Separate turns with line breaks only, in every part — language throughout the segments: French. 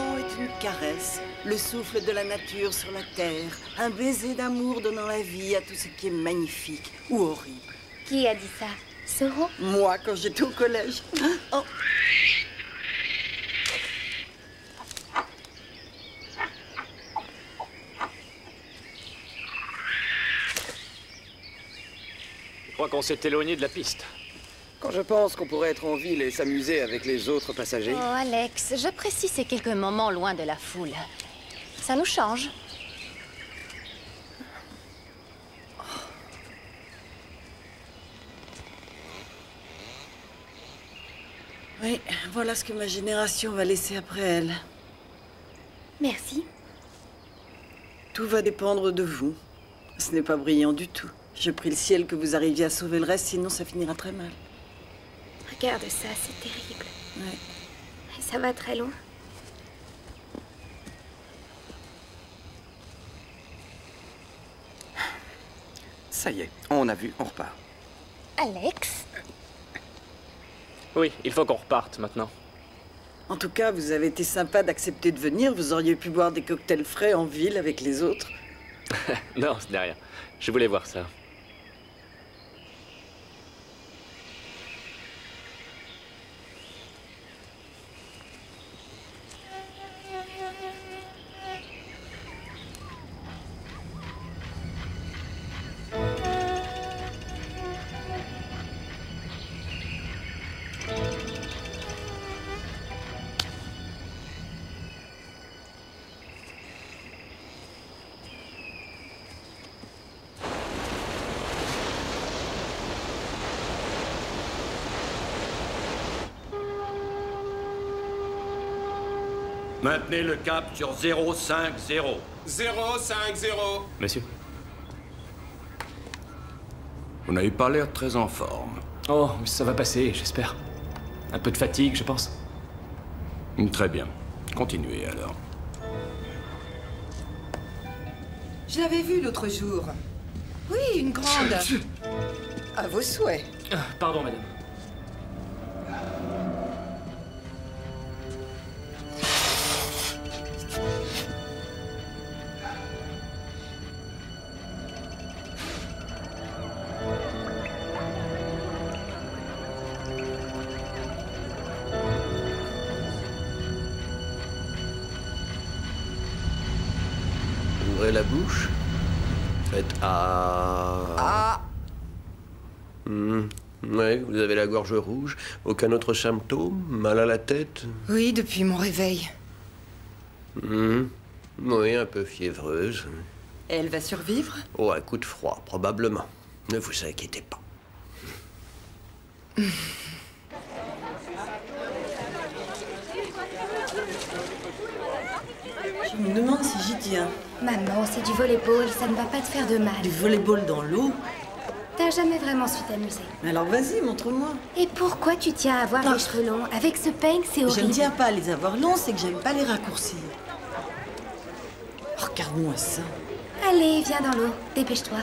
l'amour est une caresse, le souffle de la nature sur la terre, un baiser d'amour donnant la vie à tout ce qui est magnifique ou horrible.
Qui a dit ça? Soro?
Moi, quand j'étais au collège. Oh.
Je crois qu'on s'est éloigné de la piste.
Quand je pense qu'on pourrait être en ville et s'amuser avec les autres passagers...
Oh, Alex, j'apprécie ces quelques moments loin de la foule. Ça nous change.
Oui, voilà ce que ma génération va laisser après elle.
Merci.
Tout va dépendre de vous. Ce n'est pas brillant du tout. Je prie le ciel que vous arriviez à sauver le reste, sinon ça finira très mal.
Regarde ça, c'est terrible.
Ouais.
Et ça va très loin.
Ça y est, on a vu, on repart.
Alex?
Oui, il faut qu'on reparte maintenant.
En tout cas, vous avez été sympa d'accepter de venir. Vous auriez pu boire des cocktails frais en ville avec les autres.
Non, ce n'est rien. Je voulais voir ça.
Maintenez le cap sur 050.
050.
Monsieur?
Vous n'avez pas l'air très en forme.
Oh, ça va passer, j'espère. Un peu de fatigue, je pense.
Très bien. Continuez alors.
Je l'avais vue l'autre jour. Oui, une grande. À vos souhaits.
Ah, pardon, madame.
Ouvrez la bouche. Faites ah.
Ah.
Oui, vous avez la gorge rouge. Aucun autre symptôme? Mal à la tête?
Oui, depuis mon réveil.
Oui, un peu fiévreuse.
Elle va survivre?
Oh, un coup de froid, probablement. Ne vous inquiétez pas.
Je me demande si j'y tiens.
Maman, c'est du volleyball, ça ne va pas te faire de mal.
Du volleyball dans l'eau?
T'as jamais vraiment su t'amuser.
Alors vas-y, montre-moi.
Et pourquoi tu tiens à avoir les cheveux longs? Avec ce peigne, c'est
Je
horrible.
ne tiens pas à les avoir longs, c'est que j'aime pas les raccourcir. Regarde-moi ça.
Allez, viens dans l'eau. Dépêche-toi.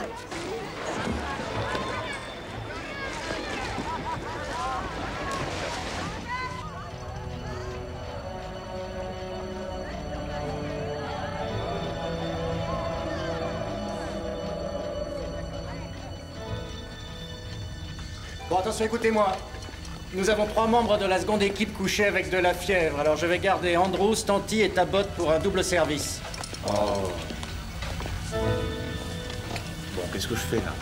Bon, attention, écoutez-moi. Nous avons 3 membres de la seconde équipe couchés avec de la fièvre. Alors je vais garder Andrew, Stanty et Tabot pour un double service.
Oh. Bon, qu'est-ce que je fais là?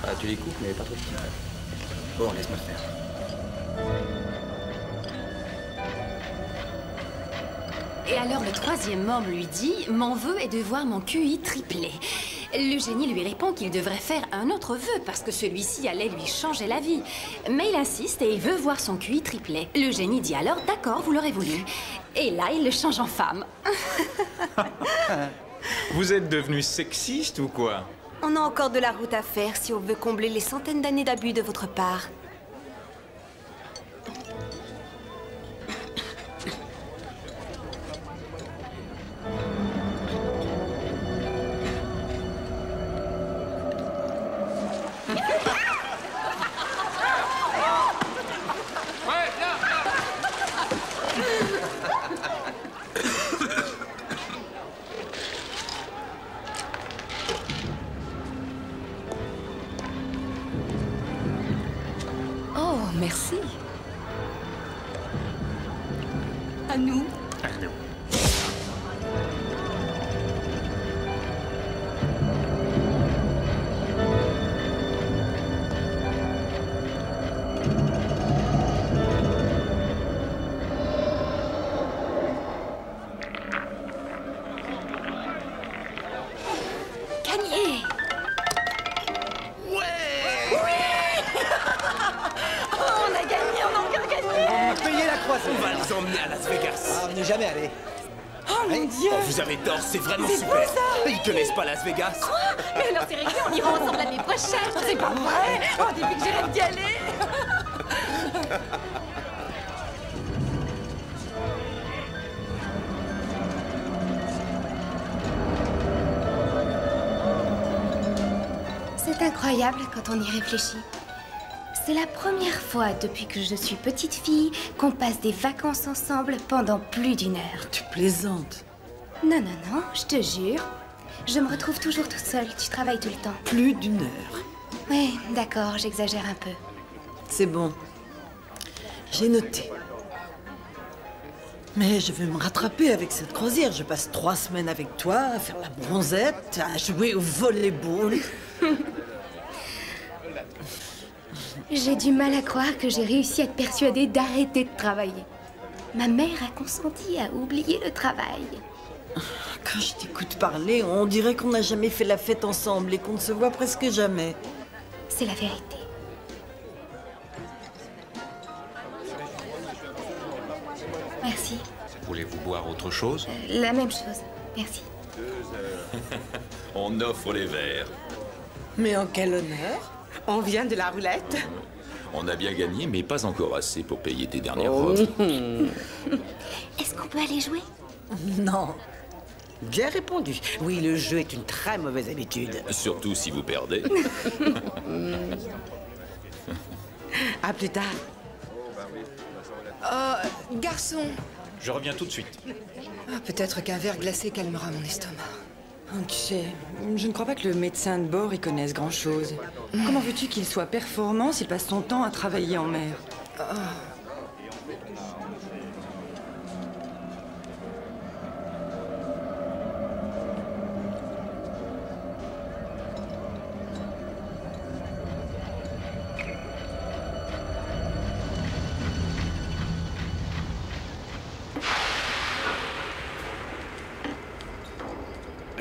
Ah, tu les coupes, mais pas trop petit. Bon, laisse-moi le faire.
Et alors le 3e membre lui dit « Mon vœu est de voir mon QI triplé ». Le génie lui répond qu'il devrait faire un autre vœu parce que celui-ci allait lui changer la vie. Mais il insiste et il veut voir son QI triplé. Le génie dit alors « D'accord, vous l'aurez voulu ». Et là, il le change en femme.
Vous êtes devenu sexiste ou quoi?
On a encore de la route à faire si on veut combler les centaines d'années d'abus de votre part.
n'y est jamais allé.
Oh mon Dieu!
Oh, vous avez tort, c'est vraiment
C'est
super.
beau, ça!
Ils te laissent pas Las Vegas.
Quoi? Mais alors c'est réglé, on ira ensemble l'année prochaine.
C'est pas vrai! Oh, depuis que j'ai rêvé d'y aller!
C'est incroyable quand on y réfléchit. C'est la première fois depuis que je suis petite fille qu'on passe des vacances ensemble pendant plus d'1 heure.
Tu plaisantes.
Non, non, non, je te jure. Je me retrouve toujours toute seule, tu travailles tout le temps.
Plus d'1 heure.
Oui, d'accord, j'exagère un peu.
C'est bon. J'ai noté. Mais je vais me rattraper avec cette croisière. Je passe 3 semaines avec toi à faire la bronzette, à jouer au volleyball.
J'ai du mal à croire que j'ai réussi à te persuader d'arrêter de travailler. Ma mère a consenti à oublier le travail.
Quand je t'écoute parler, on dirait qu'on n'a jamais fait la fête ensemble et qu'on ne se voit presque jamais.
C'est la vérité. Merci.
Voulez-vous boire autre chose?
La même chose. Merci.
On offre les verres.
Mais en quel honneur? On vient de la roulette?
On a bien gagné, mais pas encore assez pour payer tes dernières robes.
Est-ce qu'on peut aller jouer?
Non. Bien répondu. Oui, le jeu est une très mauvaise habitude.
Surtout si vous perdez.
À plus tard.
Garçon.
Je reviens tout de suite.
Peut-être qu'un verre glacé calmera mon estomac. Oh, tu sais, je ne crois pas que le médecin de bord y connaisse grand-chose. Comment veux-tu qu'il soit performant s'il passe son temps à travailler en mer?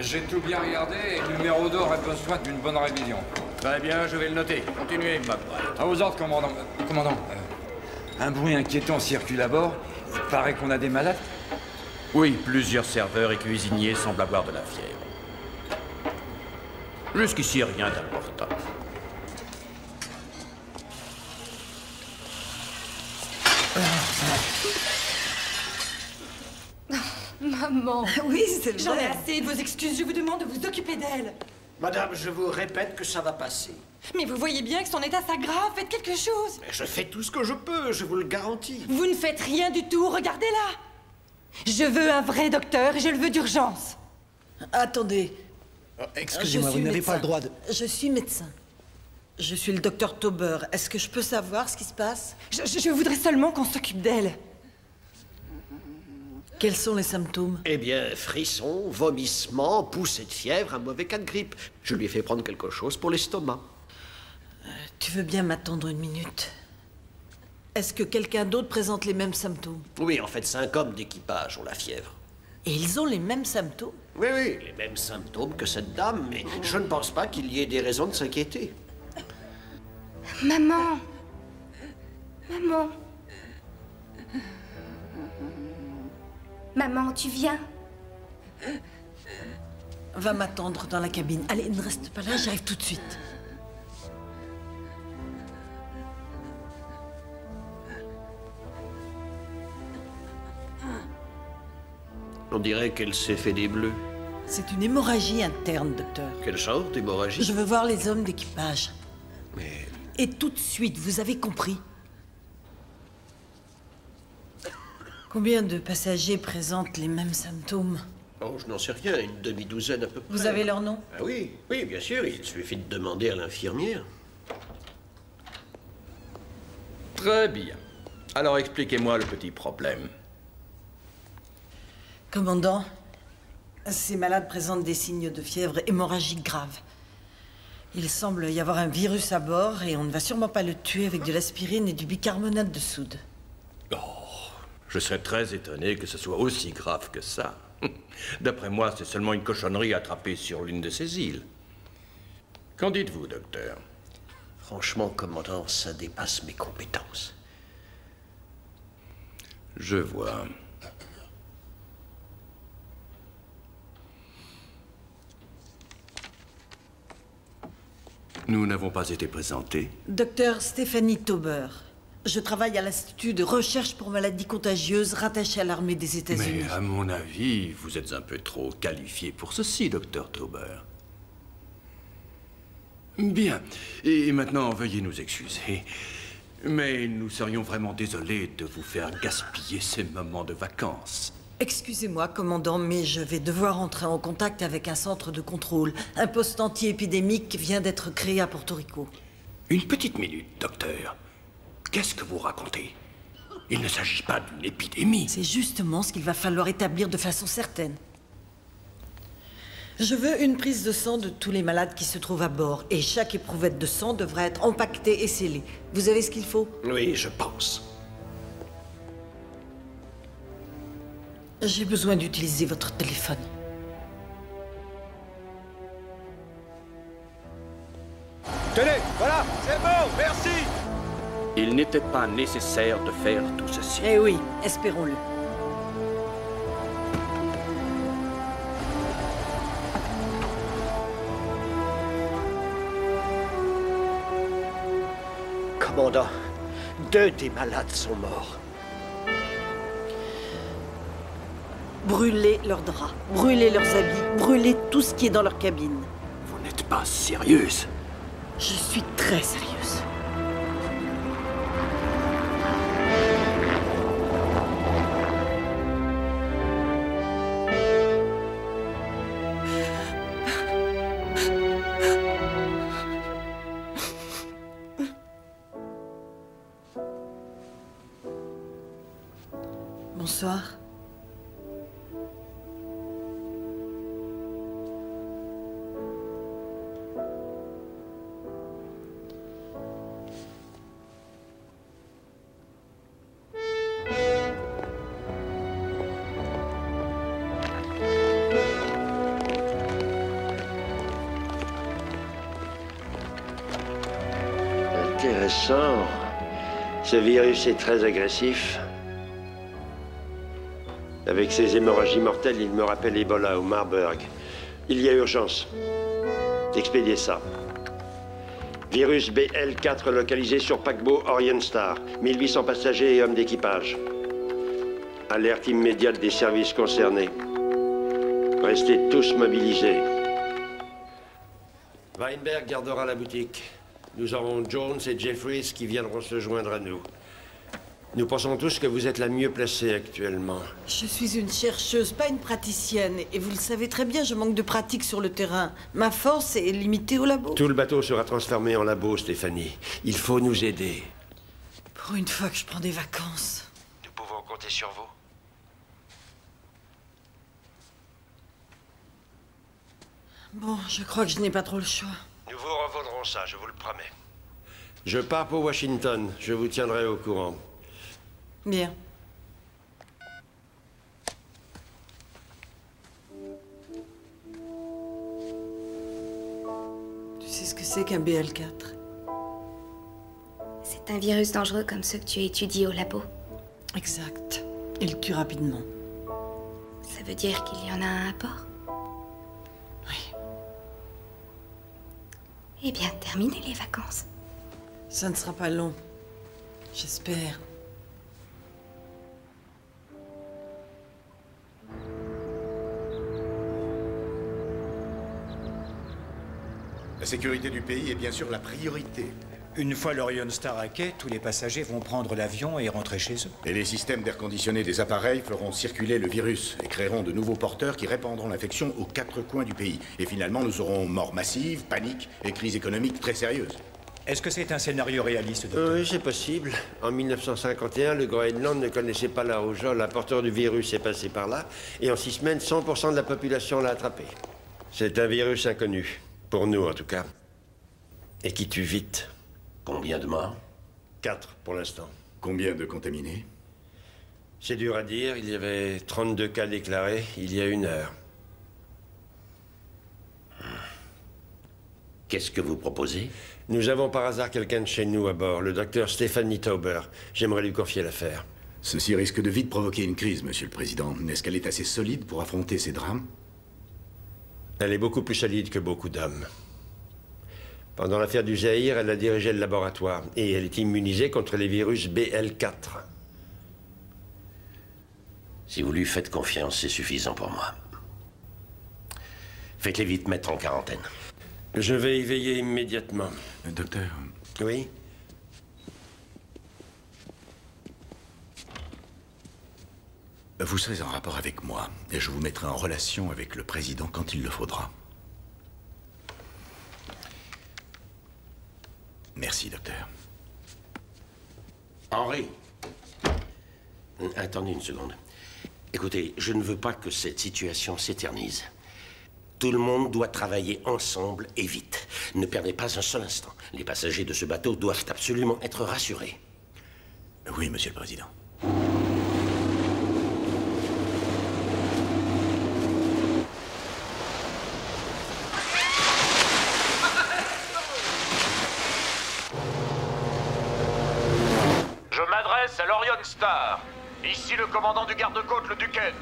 J'ai tout bien regardé et le numéro d'or a besoin d'une bonne révision.
Très bien, je vais le noter. Continuez, McBride.
À vos ordres, commandant. Commandant, un bruit inquiétant circule à bord. Il paraît qu'on a des malades.
Oui, plusieurs serveurs et cuisiniers semblent avoir de la fièvre. Jusqu'ici, rien d'important.
Maman.
Oui, c'est vrai.
J'en ai assez de vos excuses. Je vous demande de vous occuper d'elle.
Madame, je vous répète que ça va passer.
Mais vous voyez bien que son état s'aggrave. Faites quelque chose.
Mais je fais tout ce que je peux, je vous le garantis.
Vous ne faites rien du tout. Regardez-la. Je veux un vrai docteur et je le veux d'urgence.
Attendez.
Excusez-moi,
Je
vous
suis
n'avez pas le
médecin.
droit de...
Je suis médecin. Je suis le docteur Tauber. Est-ce que je peux savoir ce qui se passe?
Je voudrais seulement qu'on s'occupe d'elle.
Quels sont les symptômes?
Eh bien, frissons, vomissements, poussée de fièvre, un mauvais cas de grippe. Je lui ai fait prendre quelque chose pour l'estomac.
Tu veux bien m'attendre 1 minute? Est-ce que quelqu'un d'autre présente les mêmes symptômes?
Oui, en fait, 5 hommes d'équipage ont la fièvre.
Et ils ont les mêmes symptômes?
Oui, oui, les mêmes symptômes que cette dame, mais je ne pense pas qu'il y ait des raisons de s'inquiéter.
Maman. Maman. Maman, tu viens?
Va m'attendre dans la cabine. Allez, ne reste pas là, j'arrive tout de suite.
On dirait qu'elle s'est fait des bleus.
C'est une hémorragie interne, docteur.
Quel genre d'hémorragie?
Je veux voir les hommes d'équipage.
Mais...
Et tout de suite, vous avez compris? Combien de passagers présentent les mêmes symptômes?
Oh, je n'en sais rien, une demi-douzaine à peu près.
Vous avez leur nom?
Ah oui, oui, bien sûr, il suffit de demander à l'infirmière.
Très bien. Alors expliquez-moi le petit problème.
Commandant, ces malades présentent des signes de fièvre hémorragique grave. Il semble y avoir un virus à bord et on ne va sûrement pas le tuer avec de l'aspirine et du bicarbonate de soude.
Oh, je serais très étonné que ce soit aussi grave que ça. D'après moi, c'est seulement une cochonnerie attrapée sur l'une de ces îles. Qu'en dites-vous, docteur?
Franchement, commandant, ça dépasse mes compétences.
Je vois. Nous n'avons pas été présentés.
Docteur Stéphanie Tauber. Je travaille à l'Institut de recherche pour maladies contagieuses rattaché à l'armée des États-Unis.
Mais à mon avis, vous êtes un peu trop qualifié pour ceci, docteur Tauber. Bien. Et maintenant, veuillez nous excuser. Mais nous serions vraiment désolés de vous faire gaspiller ces moments de vacances.
Excusez-moi, commandant, mais je vais devoir entrer en contact avec un centre de contrôle. Un poste anti-épidémique vient d'être créé à Porto Rico.
Une petite minute, docteur. Qu'est-ce que vous racontez? Il ne s'agit pas d'une épidémie.
C'est justement ce qu'il va falloir établir de façon certaine. Je veux une prise de sang de tous les malades qui se trouvent à bord. Et chaque éprouvette de sang devra être empaquetée et scellée. Vous avez ce qu'il faut?
Oui, je pense.
J'ai besoin d'utiliser votre téléphone.
Tenez, voilà, c'est bon, merci.
Il n'était pas nécessaire de faire tout ceci.
Eh oui, espérons-le.
Commandant, 2 des malades sont morts.
Brûlez leurs draps, brûlez leurs habits, brûlez tout ce qui est dans leur cabine.
Vous n'êtes pas sérieuse?
Je suis très sérieuse. Bonsoir.
Intéressant. Ce virus est très agressif. Avec ses hémorragies mortelles, il me rappelle Ebola ou Marburg. Il y a urgence. Expédiez ça. Virus BL4 localisé sur paquebot Orion Star. 1800 passagers et hommes d'équipage. Alerte immédiate des services concernés. Restez tous mobilisés. Weinberg gardera la boutique. Nous aurons Jones et Jeffries qui viendront se joindre à nous. Nous pensons tous que vous êtes la mieux placée actuellement.
Je suis une chercheuse, pas une praticienne. Et vous le savez très bien, je manque de pratique sur le terrain. Ma force est limitée au labo.
Tout le bateau sera transformé en labo, Stéphanie. Il faut nous aider.
Pour une fois que je prends des vacances.
Nous pouvons compter sur vous.
Bon, je crois que je n'ai pas trop le choix.
Nous vous revaudrons ça, je vous le promets. Je pars pour Washington. Je vous tiendrai au courant.
Bien. Tu sais ce que c'est qu'un BL4?
C'est un virus dangereux comme ceux que tu étudies au labo.
Exact. Il tue rapidement.
Ça veut dire qu'il y en a un à bord?
Oui.
Eh bien, terminez les vacances.
Ça ne sera pas long. J'espère.
La sécurité du pays est bien sûr la priorité.
Une fois l'Orion Star à quai, tous les passagers vont prendre l'avion et rentrer chez eux.
Et les systèmes d'air conditionné des appareils feront circuler le virus et créeront de nouveaux porteurs qui répandront l'infection aux 4 coins du pays. Et finalement, nous aurons mort massive, panique et crise économique très sérieuse.
Est-ce que c'est un scénario réaliste, docteur?
Oui, c'est possible. En 1951, le Groenland ne connaissait pas la rougeole. Un porteur du virus est passé par là. Et en 6 semaines, 100% de la population l'a attrapé. C'est un virus inconnu. Pour nous, en tout cas. Et qui tue vite.
Combien de morts?
4 pour l'instant.
Combien de contaminés?
C'est dur à dire. Il y avait 32 cas déclarés il y a 1 heure.
Qu'est-ce que vous proposez?
Nous avons par hasard quelqu'un de chez nous à bord, le docteur Stéphanie Tauber. J'aimerais lui confier l'affaire.
Ceci risque de vite provoquer une crise, Monsieur le Président. Est-ce qu'elle est assez solide pour affronter ces drames?
Elle est beaucoup plus solide que beaucoup d'hommes. Pendant l'affaire du Zaïre, elle a dirigé le laboratoire et elle est immunisée contre les virus BL4.
Si vous lui faites confiance, c'est suffisant pour moi. Faites-les vite mettre en quarantaine.
Je vais y veiller immédiatement.
Docteur.
Oui?
Vous serez en rapport avec moi et je vous mettrai en relation avec le président quand il le faudra. Merci, docteur.
Henri. Attendez une seconde. Écoutez, je ne veux pas que cette situation s'éternise. Tout le monde doit travailler ensemble et vite. Ne perdez pas un seul instant. Les passagers de ce bateau doivent absolument être rassurés.
Oui, monsieur le président.
Je m'adresse à l'Orion Star. Ici le commandant du garde-côte, le Duquesne.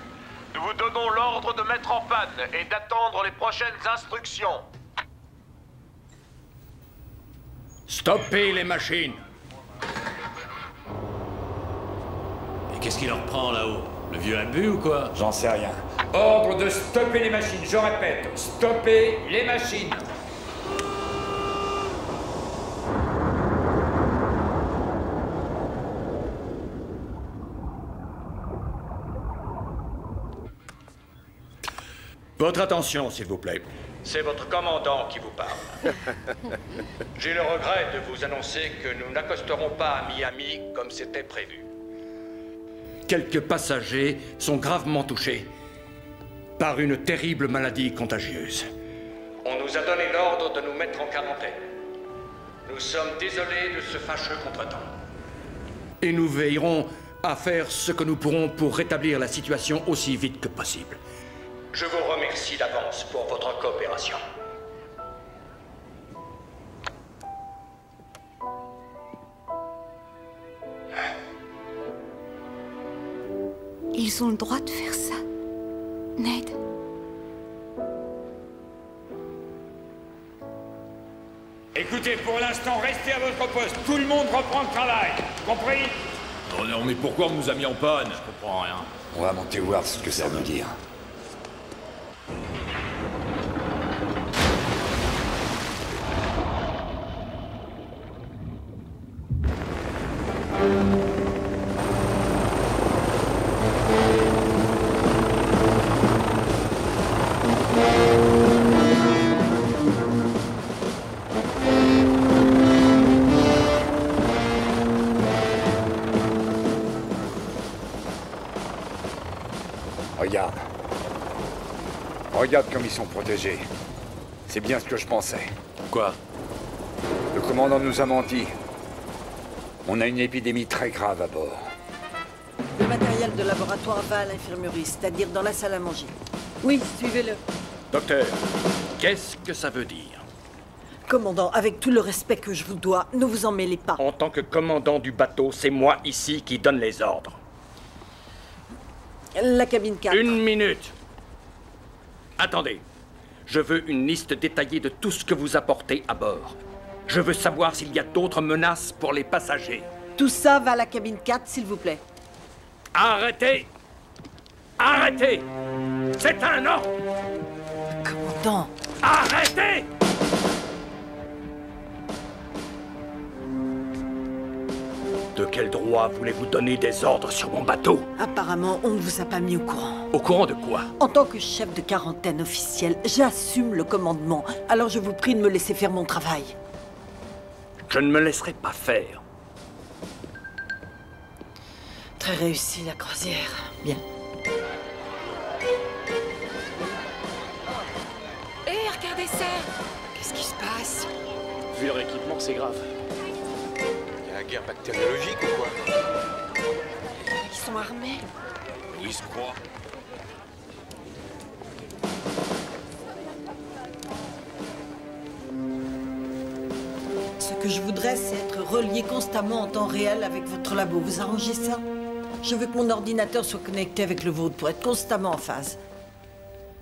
Nous vous donnons l'ordre de mettre en panne et d'attendre les prochaines instructions.
Stoppez les machines!
Et qu'est-ce qui leur prend là-haut? Le vieux a bu ou quoi?
J'en sais rien. Ordre de stopper les machines, je répète, stopper les machines.
Votre attention, s'il vous plaît.
C'est votre commandant qui vous parle. J'ai le regret de vous annoncer que nous n'accosterons pas à Miami comme c'était prévu.
Quelques passagers sont gravement touchés par une terrible maladie contagieuse.
On nous a donné l'ordre de nous mettre en quarantaine. Nous sommes désolés de ce fâcheux contretemps.
Et nous veillerons à faire ce que nous pourrons pour rétablir la situation aussi vite que possible.
Je vous remercie d'avance pour votre coopération.
Ils ont le droit de faire ça, Ned.
Écoutez, pour l'instant, restez à votre poste. Tout le monde reprend le travail. Compris?
Oh non, mais pourquoi on nous a mis en panne?
Je comprends rien.
On va monter voir ce que ça veut dire. Regarde. Regarde comme ils sont protégés. C'est bien ce que je pensais.
Quoi?
Le commandant nous a menti. On a une épidémie très grave à bord.
Le matériel de laboratoire va à l'infirmerie, c'est-à-dire dans la salle à manger. Oui, suivez-le.
Docteur, qu'est-ce que ça veut dire?
Commandant, avec tout le respect que je vous dois, ne vous en mêlez pas.
En tant que commandant du bateau, c'est moi ici qui donne les ordres.
La cabine 4.
Une minute. Attendez. Je veux une liste détaillée de tout ce que vous apportez à bord. Je veux savoir s'il y a d'autres menaces pour les passagers.
Tout ça va à la cabine 4, s'il vous plaît.
Arrêtez! Arrêtez! C'est un ordre!
Commandant!
Arrêtez! De quel droit voulez-vous donner des ordres sur mon bateau?
Apparemment, on ne vous a pas mis au courant.
Au courant de quoi?
En tant que chef de quarantaine officiel, j'assume le commandement. Alors je vous prie de me laisser faire mon travail.
Je ne me laisserai pas faire.
Très réussi, la croisière. Bien.
Hé, regardez ça! Qu'est-ce qui se passe?
Vu leur équipement, c'est grave.
Il y a la guerre bactériologique ou quoi?
Ils sont armés.
Oui, se croit.
Ce que je voudrais, c'est être relié constamment en temps réel avec votre labo. Vous arrangez ça? Je veux que mon ordinateur soit connecté avec le vôtre pour être constamment en phase.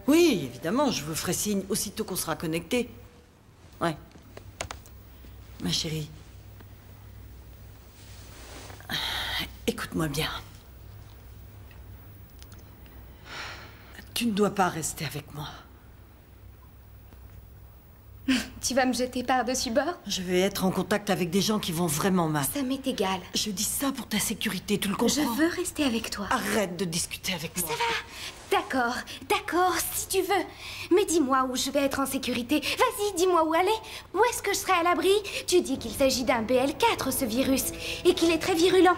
Oui, évidemment, je vous ferai signe aussitôt qu'on sera connecté. Ouais. Ma chérie. Écoute-moi bien. Tu ne dois pas rester avec moi.
Tu vas me jeter par-dessus bord?
Je vais être en contact avec des gens qui vont vraiment mal.
Ça m'est égal.
Je dis ça pour ta sécurité, tu le comprends?
Je veux rester avec toi.
Arrête de discuter avec moi.
Ça va. D'accord, d'accord, si tu veux. Mais dis-moi où je vais être en sécurité. Vas-y, dis-moi où aller. Où est-ce que je serai à l'abri? Tu dis qu'il s'agit d'un BL4, ce virus, et qu'il est très virulent.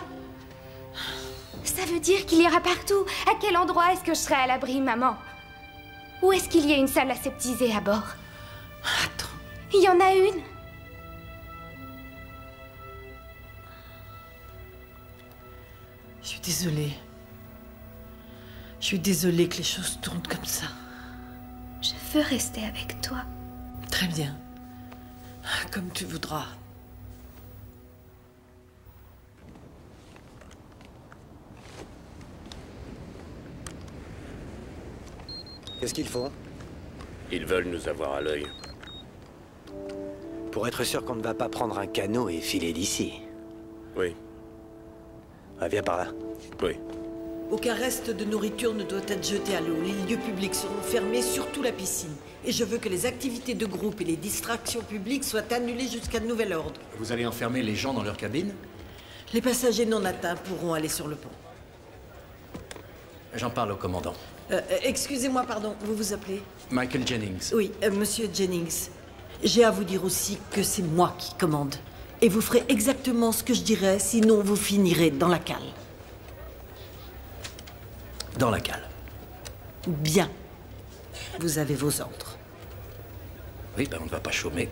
Ça veut dire qu'il ira partout. À quel endroit est-ce que je serai à l'abri, maman? Où est-ce qu'il y a une salle aseptisée à bord?
Attends.
Il y en a une.
Je suis désolée. Je suis désolée que les choses tournent comme ça.
Je veux rester avec toi.
Très bien. Comme tu voudras.
Qu'est-ce qu'ils font?
Ils veulent nous avoir à l'œil.
Pour être sûr qu'on ne va pas prendre un canot et filer d'ici.
Oui.
Ah, viens par là.
Oui.
Aucun reste de nourriture ne doit être jeté à l'eau. Les lieux publics seront fermés, surtout la piscine. Et je veux que les activités de groupe et les distractions publiques soient annulées jusqu'à nouvel ordre.
Vous allez enfermer les gens dans leur cabine?
Les passagers non atteints pourront aller sur le pont.
J'en parle au commandant.
Excusez-moi, pardon, vous vous appelez?
Michael Jennings.
Oui, monsieur Jennings. J'ai à vous dire aussi que c'est moi qui commande. Et vous ferez exactement ce que je dirais, sinon vous finirez dans la cale.
Dans la cale.
Bien. Vous avez vos ordres.
Oui, ben on ne va pas chômer.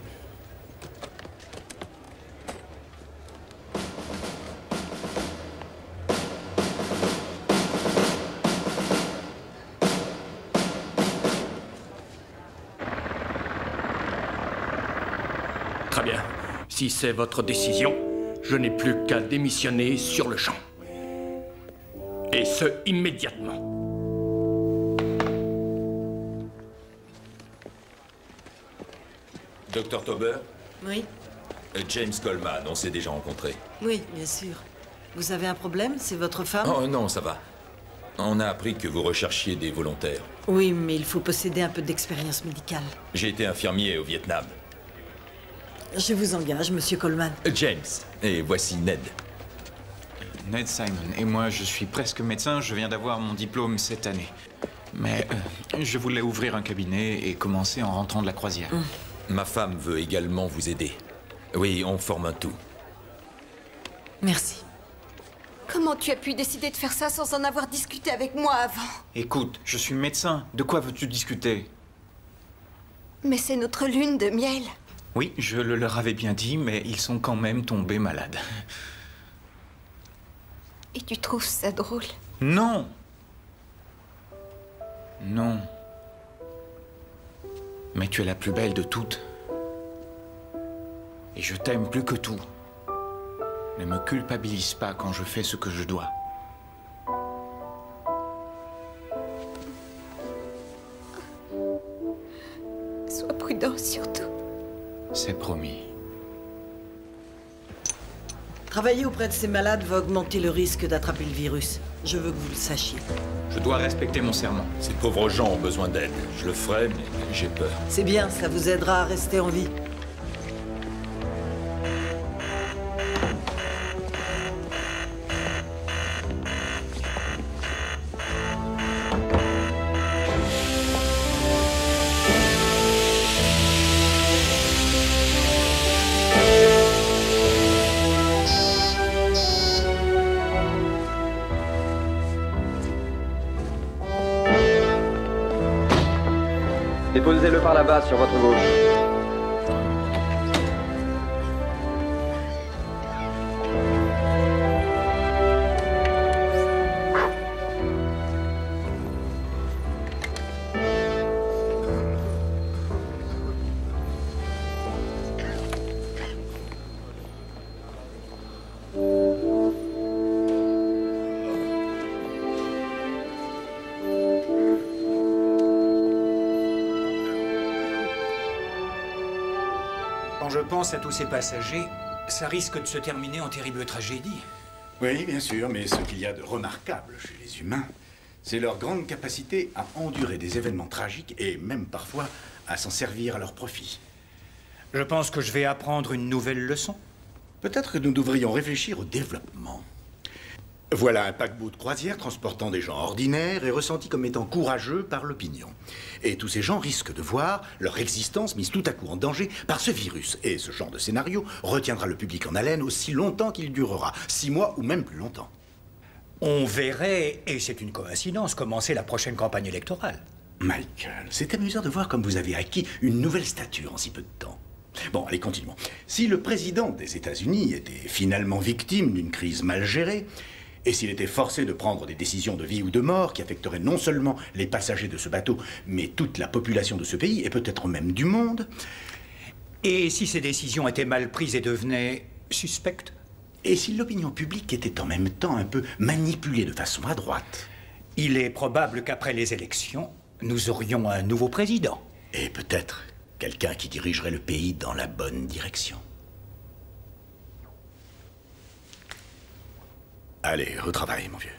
Très bien. Si c'est votre décision, je n'ai plus qu'à démissionner sur le champ. Et ce, immédiatement.
Dr Tauber?
Oui?
James Coleman, on s'est déjà rencontrés.
Oui, bien sûr. Vous avez un problème? C'est votre femme?
Oh non, ça va. On a appris que vous recherchiez des volontaires.
Oui, mais il faut posséder un peu d'expérience médicale.
J'ai été infirmier au Vietnam.
Je vous engage, monsieur Coleman.
James, et voici Ned.
Ned Simon. Et moi, je suis presque médecin. Je viens d'avoir mon diplôme cette année. Mais je voulais ouvrir un cabinet et commencer en rentrant de la croisière.
Ma femme veut également vous aider. Oui, on forme un tout.
Merci.
Comment tu as pu décider de faire ça sans en avoir discuté avec moi avant?
Écoute, je suis médecin. De quoi veux-tu discuter?
Mais c'est notre lune de miel.
Oui, je le leur avais bien dit, mais ils sont quand même tombés malades.
Et tu trouves ça drôle?
Non! Non. Mais tu es la plus belle de toutes. Et je t'aime plus que tout. Ne me culpabilise pas quand je fais ce que je dois.
Sois prudent surtout.
C'est promis.
Travailler auprès de ces malades va augmenter le risque d'attraper le virus. Je veux que vous le sachiez.
Je dois respecter mon serment.
Ces pauvres gens ont besoin d'aide. Je le ferai, mais j'ai peur.
C'est bien, ça vous aidera à rester en vie.
Déposez-le par là-bas, sur votre gauche.
Quand je pense à tous ces passagers, ça risque de se terminer en terrible tragédie.
Oui, bien sûr, mais ce qu'il y a de remarquable chez les humains, c'est leur grande capacité à endurer des événements tragiques et même parfois à s'en servir à leur profit.
Je pense que je vais apprendre une nouvelle leçon.
Peut-être que nous devrions réfléchir au développement. Voilà un paquebot de croisière transportant des gens ordinaires et ressentis comme étant courageux par l'opinion. Et tous ces gens risquent de voir leur existence mise tout à coup en danger par ce virus. Et ce genre de scénario retiendra le public en haleine aussi longtemps qu'il durera. 6 mois ou même plus longtemps.
On verrait, et c'est une coïncidence, commencer la prochaine campagne électorale.
Michael, c'est amusant de voir comme vous avez acquis une nouvelle stature en si peu de temps. Bon, allez, continuons. Si le président des États-Unis était finalement victime d'une crise mal gérée, et s'il était forcé de prendre des décisions de vie ou de mort qui affecteraient non seulement les passagers de ce bateau, mais toute la population de ce pays, et peut-être même du monde...
Et si ces décisions étaient mal prises et devenaient suspectes?
Et si l'opinion publique était en même temps un peu manipulée de façon à droite?
Il est probable qu'après les élections, nous aurions un nouveau président.
Et peut-être quelqu'un qui dirigerait le pays dans la bonne direction. Allez, retravaille, mon vieux.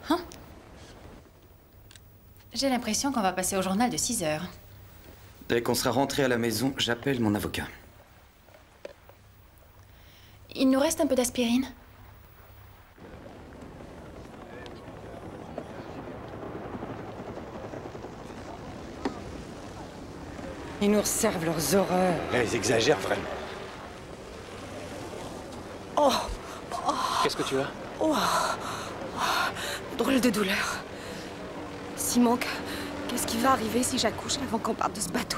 Hein? J'ai l'impression qu'on va passer au journal de 6 heures.
Dès qu'on sera rentré à la maison, j'appelle mon avocat.
Il nous reste un peu d'aspirine.
Ils nous resservent leurs horreurs.
Là, ils exagèrent vraiment.
Oh,
Qu'est-ce que tu as?
Oh, drôle de douleur. Simon, qu'est-ce qui va arriver si j'accouche avant qu'on parte de ce bateau?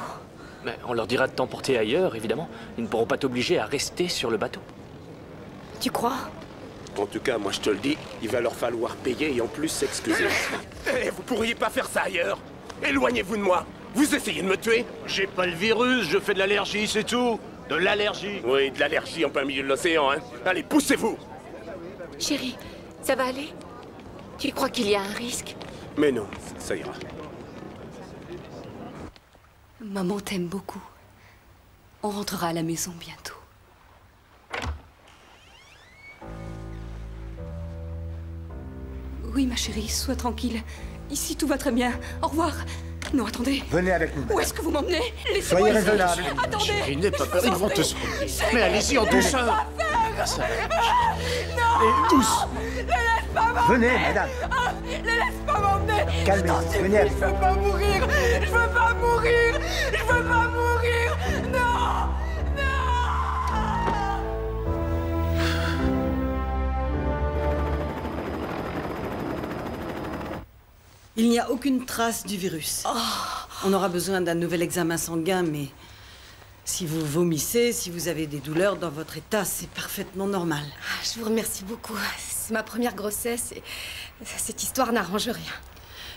Mais on leur dira de t'emporter ailleurs, évidemment. Ils ne pourront pas t'obliger à rester sur le bateau.
Tu crois?
En tout cas, moi je te le dis, il va leur falloir payer et en plus s'excuser. Eh, vous pourriez pas faire ça ailleurs? Éloignez-vous de moi. Vous essayez de me tuer?
J'ai pas le virus, je fais de l'allergie, c'est tout. De l'allergie.
Oui, de l'allergie en plein milieu de l'océan, hein. Allez, poussez-vous.
Chérie, ça va aller? Tu crois qu'il y a un risque?
Mais non, ça ira.
Maman t'aime beaucoup. On rentrera à la maison bientôt. Oui, ma chérie, sois tranquille. Ici, tout va très bien. Au revoir. Non, attendez.
Venez avec nous.
Où est-ce que vous m'emmenez?
Soyez raisonnable.
Attendez.
Chérie, n'aie pas peur, ils vont te sauver. Mais allez-y en douceur.
Non.
Tous.
Ne laisse pas m'emmener.
Venez, madame.
Ne laisse pas m'emmener.
Calmez-vous, venez avec
Je veux pas mourir. Je veux pas mourir. Je veux pas mourir. Non.
Il n'y a aucune trace du virus. On aura besoin d'un nouvel examen sanguin, mais si vous vomissez, si vous avez des douleurs dans votre état, c'est parfaitement normal.
Je vous remercie beaucoup. C'est ma première grossesse et cette histoire n'arrange rien.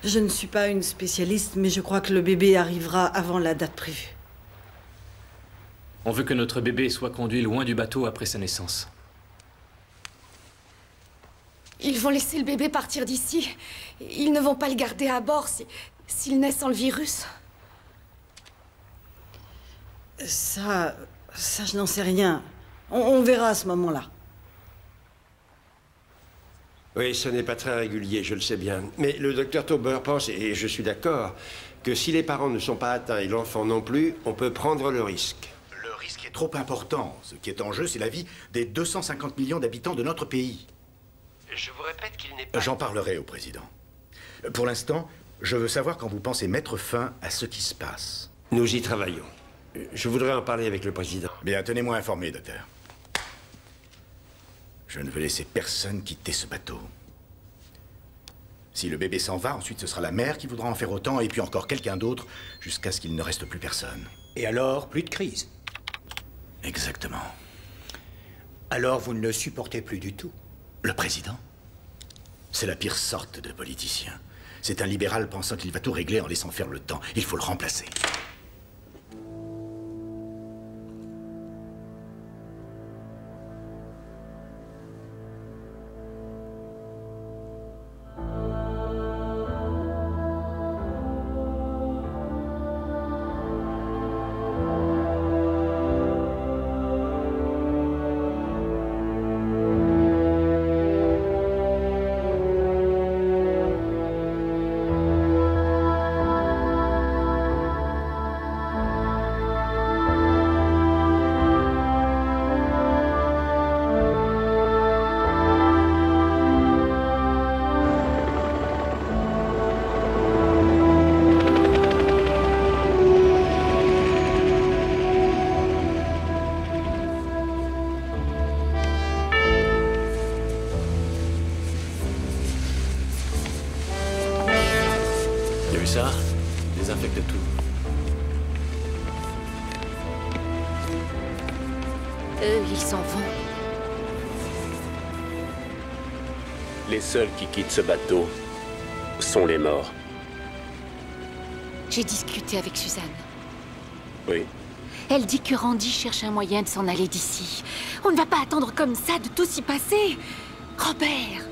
Je ne suis pas une spécialiste, mais je crois que le bébé arrivera avant la date prévue.
On veut que notre bébé soit conduit loin du bateau après sa naissance.
Ils vont laisser le bébé partir d'ici. Ils ne vont pas le garder à bord s'il naît sans le virus.
Ça, je n'en sais rien. On verra à ce moment-là.
Oui, ce n'est pas très régulier, je le sais bien. Mais le docteur Tauber pense, et je suis d'accord, que si les parents ne sont pas atteints et l'enfant non plus, on peut prendre le risque.
Le risque est trop important. Ce qui est en jeu, c'est la vie des 250 millions d'habitants de notre pays.
Je vous répète qu'il n'est pas...
J'en parlerai au président. Pour l'instant, je veux savoir quand vous pensez mettre fin à ce qui se passe.
Nous y travaillons. Je voudrais en parler avec le président.
Bien, tenez-moi informé, docteur. Je ne veux laisser personne quitter ce bateau. Si le bébé s'en va, ensuite ce sera la mère qui voudra en faire autant, et puis encore quelqu'un d'autre, jusqu'à ce qu'il ne reste plus personne.
Et alors, plus de crise?
Exactement.
Alors, vous ne le supportez plus du tout?
Le président? C'est la pire sorte de politicien. C'est un libéral pensant qu'il va tout régler en laissant faire le temps. Il faut le remplacer.
Eux, ils s'en vont.
Les seuls qui quittent ce bateau sont les morts.
J'ai discuté avec Suzanne.
Oui.
Elle dit que Randy cherche un moyen de s'en aller d'ici. On ne va pas attendre comme ça de tout s'y passer. Robert!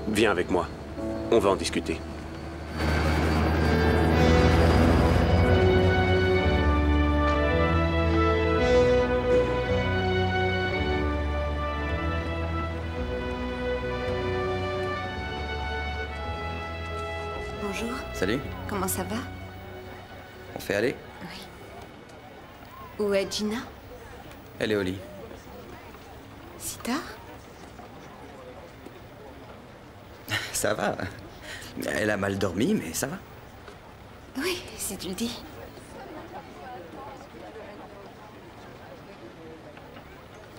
Viens avec moi. On va en discuter.
Bonjour.
Salut.
Comment ça va?
On fait aller?
Oui. Où est Gina?
Elle est au lit.
Si tard?
Ça va. Elle a mal dormi, mais ça va.
Oui, si tu le dis.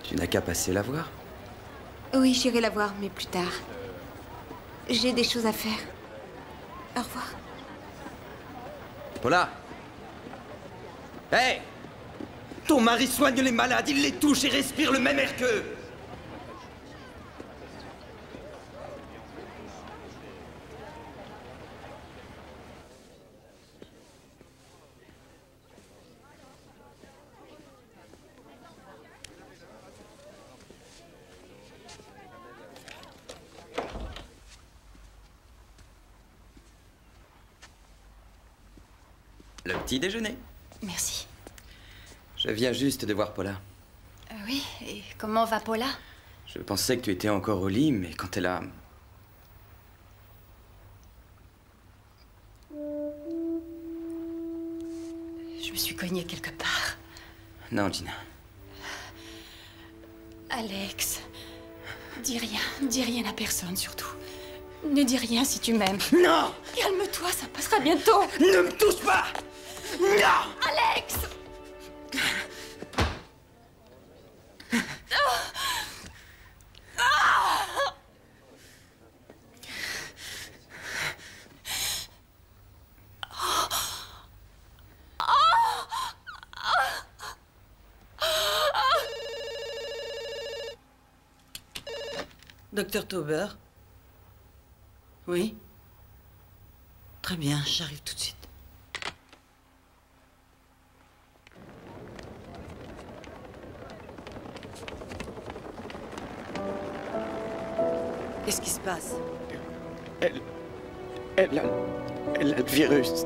Tu n'as qu'à passer la voir.
Oui, j'irai la voir, mais plus tard. J'ai des choses à faire. Au revoir.
Paula! Hé! Ton mari soigne les malades, il les touche et respire le même air qu'eux! Le petit déjeuner.
Merci.
Je viens juste de voir Paula.
Oui, et comment va Paula?
Je pensais que tu étais encore au lit, mais quand elle a...
Je me suis cognée quelque part.
Non, Gina.
Alex, dis rien à personne surtout. Ne dis rien si tu m'aimes.
Non!
Calme-toi, ça passera bientôt.
Ne me touche pas! Non!
Alex!
Docteur Tauber? Oui? Très bien, j'arrive tout de suite. Qu'est-ce qui se passe?
Elle a le virus.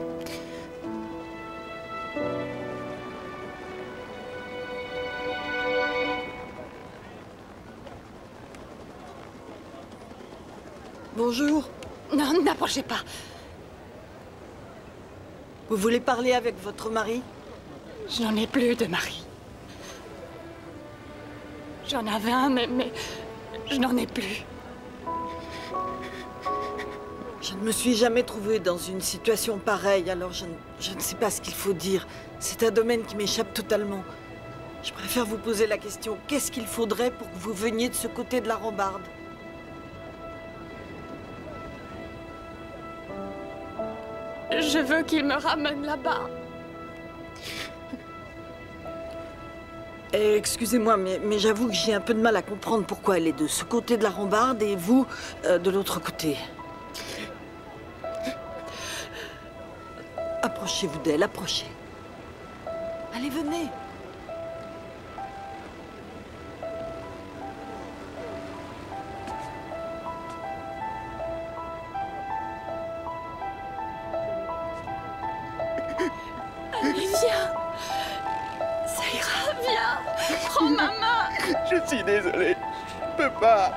Bonjour.
Non, n'approchez pas.
Vous voulez parler avec votre mari?
Je n'en ai plus de mari. J'en avais un, mais je n'en ai plus.
Je ne me suis jamais trouvée dans une situation pareille, alors je ne sais pas ce qu'il faut dire. C'est un domaine qui m'échappe totalement. Je préfère vous poser la question, qu'est-ce qu'il faudrait pour que vous veniez de ce côté de la rambarde?
Je veux qu'il me ramène là-bas.
Excusez-moi, mais j'avoue que j'ai un peu de mal à comprendre pourquoi elle est de ce côté de la rambarde et vous, de l'autre côté. Approchez-vous d'elle, approchez. Allez, venez.
Allez, viens. Ça ira, viens. Prends ma main.
Je suis désolé. Je peux pas.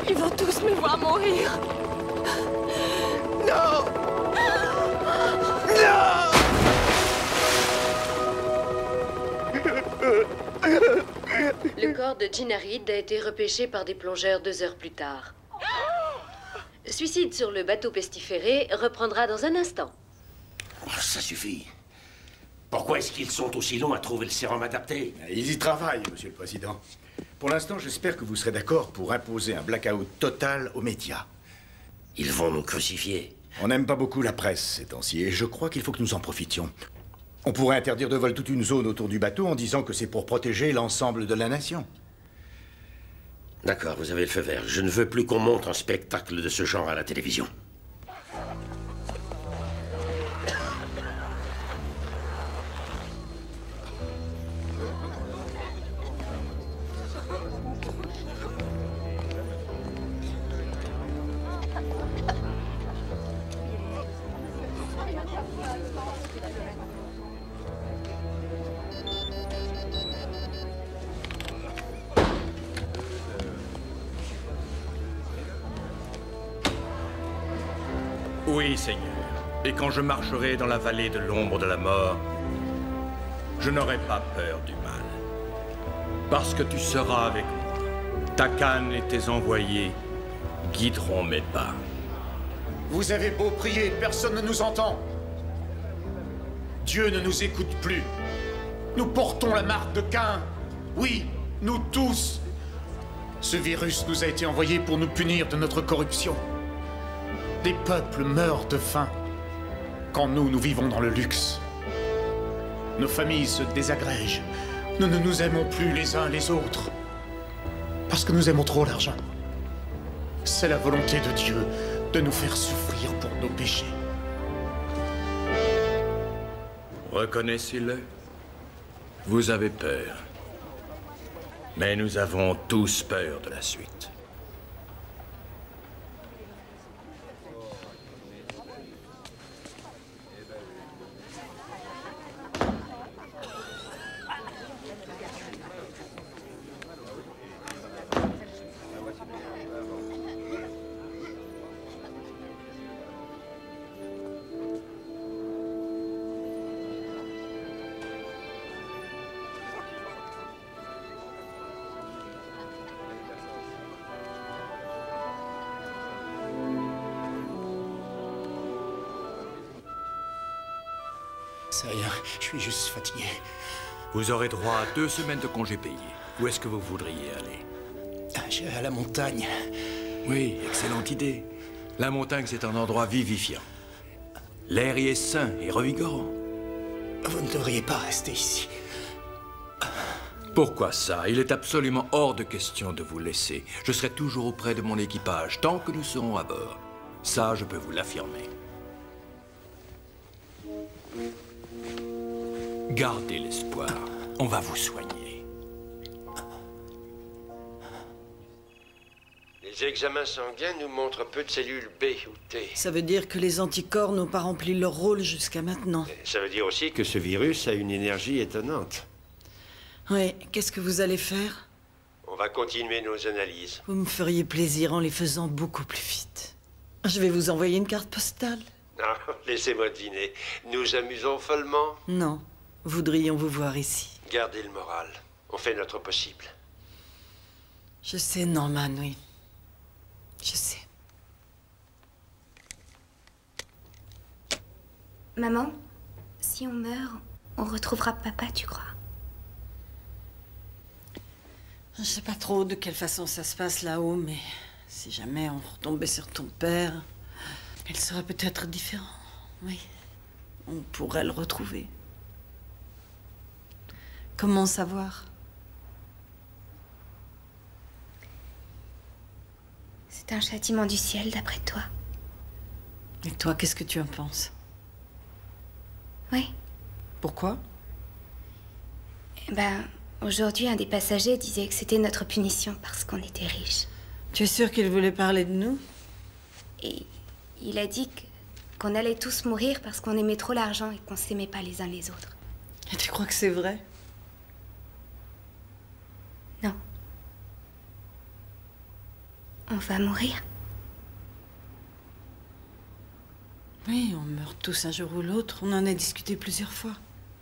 Ils vont tous me voir mourir.
Non!
Le corps de Gina Reed a été repêché par des plongeurs 2 heures plus tard. Suicide sur le bateau pestiféré reprendra dans un instant.
Oh, ça suffit. Pourquoi est-ce qu'ils sont aussi longs à trouver le sérum adapté?
Ils y travaillent, Monsieur le Président. Pour l'instant, j'espère que vous serez d'accord pour imposer un blackout total aux médias.
Ils vont nous crucifier.
On n'aime pas beaucoup la presse ces temps-ci, et je crois qu'il faut que nous en profitions. On pourrait interdire de vol toute une zone autour du bateau en disant que c'est pour protéger l'ensemble de la nation.
D'accord, vous avez le feu vert. Je ne veux plus qu'on monte un spectacle de ce genre à la télévision.
Oui, Seigneur. Et quand je marcherai dans la vallée de l'ombre de la mort, je n'aurai pas peur du mal. Parce que tu seras avec moi. Ta canne et tes envoyés guideront mes pas.
Vous avez beau prier, personne ne nous entend. Dieu ne nous écoute plus. Nous portons la marque de Caïn. Oui, nous tous. Ce virus nous a été envoyé pour nous punir de notre corruption. Des peuples meurent de faim, quand nous vivons dans le luxe. Nos familles se désagrègent. Nous ne nous aimons plus les uns les autres. Parce que nous aimons trop l'argent. C'est la volonté de Dieu de nous faire souffrir pour nos péchés.
Reconnaissez-le. Vous avez peur. Mais nous avons tous peur de la suite.
C'est rien, je suis juste fatigué.
Vous aurez droit à 2 semaines de congés payés. Où est-ce que vous voudriez aller?
Je vais à la montagne.
Oui, excellente idée. La montagne, c'est un endroit vivifiant. L'air y est sain et revigorant.
Vous ne devriez pas rester ici.
Pourquoi ça? Il est absolument hors de question de vous laisser. Je serai toujours auprès de mon équipage, tant que nous serons à bord. Ça, je peux vous l'affirmer. Gardez l'espoir. On va vous soigner.
Les examens sanguins nous montrent peu de cellules B ou T.
Ça veut dire que les anticorps n'ont pas rempli leur rôle jusqu'à maintenant.
Ça veut dire aussi que ce virus a une énergie étonnante.
Oui, qu'est-ce que vous allez faire?
On va continuer nos analyses.
Vous me feriez plaisir en les faisant beaucoup plus vite. Je vais vous envoyer une carte postale.
Non, laissez-moi deviner. Nous amusons follement?
Non. Voudrions vous voir ici.
Gardez le moral. On fait notre possible.
Je sais, Norman, oui. Je sais.
Maman, si on meurt, on retrouvera papa, tu crois?
Je sais pas trop de quelle façon ça se passe là-haut, mais si jamais on retombait sur ton père, il serait peut-être différent. Oui. On pourrait le retrouver. Comment savoir?
C'est un châtiment du ciel, d'après toi.
Et toi, qu'est-ce que tu en penses?
Oui.
Pourquoi?
Ben, aujourd'hui, un des passagers disait que c'était notre punition parce qu'on était riches.
Tu es sûr qu'il voulait parler de nous?
Et il a dit qu'on allait tous mourir parce qu'on aimait trop l'argent et qu'on s'aimait pas les uns les autres.
Et tu crois que c'est vrai?
Non. On va mourir.
Oui, on meurt tous un jour ou l'autre. On en a discuté plusieurs fois.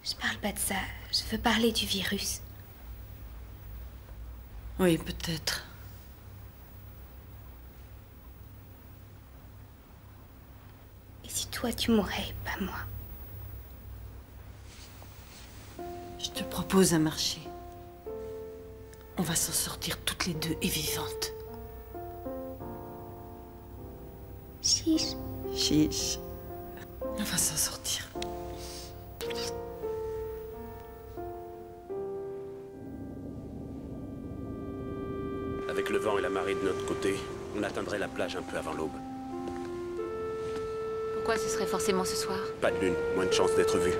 Je parle pas de ça. Je veux parler du virus.
Oui, peut-être.
Et si toi tu mourrais, pas moi?
Je te propose un marché. On va s'en sortir toutes les deux et vivantes.
Chiche.
Chiche. On va s'en sortir.
Avec le vent et la marée de notre côté, on atteindrait la plage un peu avant l'aube.
Pourquoi ce serait forcément ce soir?
Pas de lune, moins de chances d'être vu.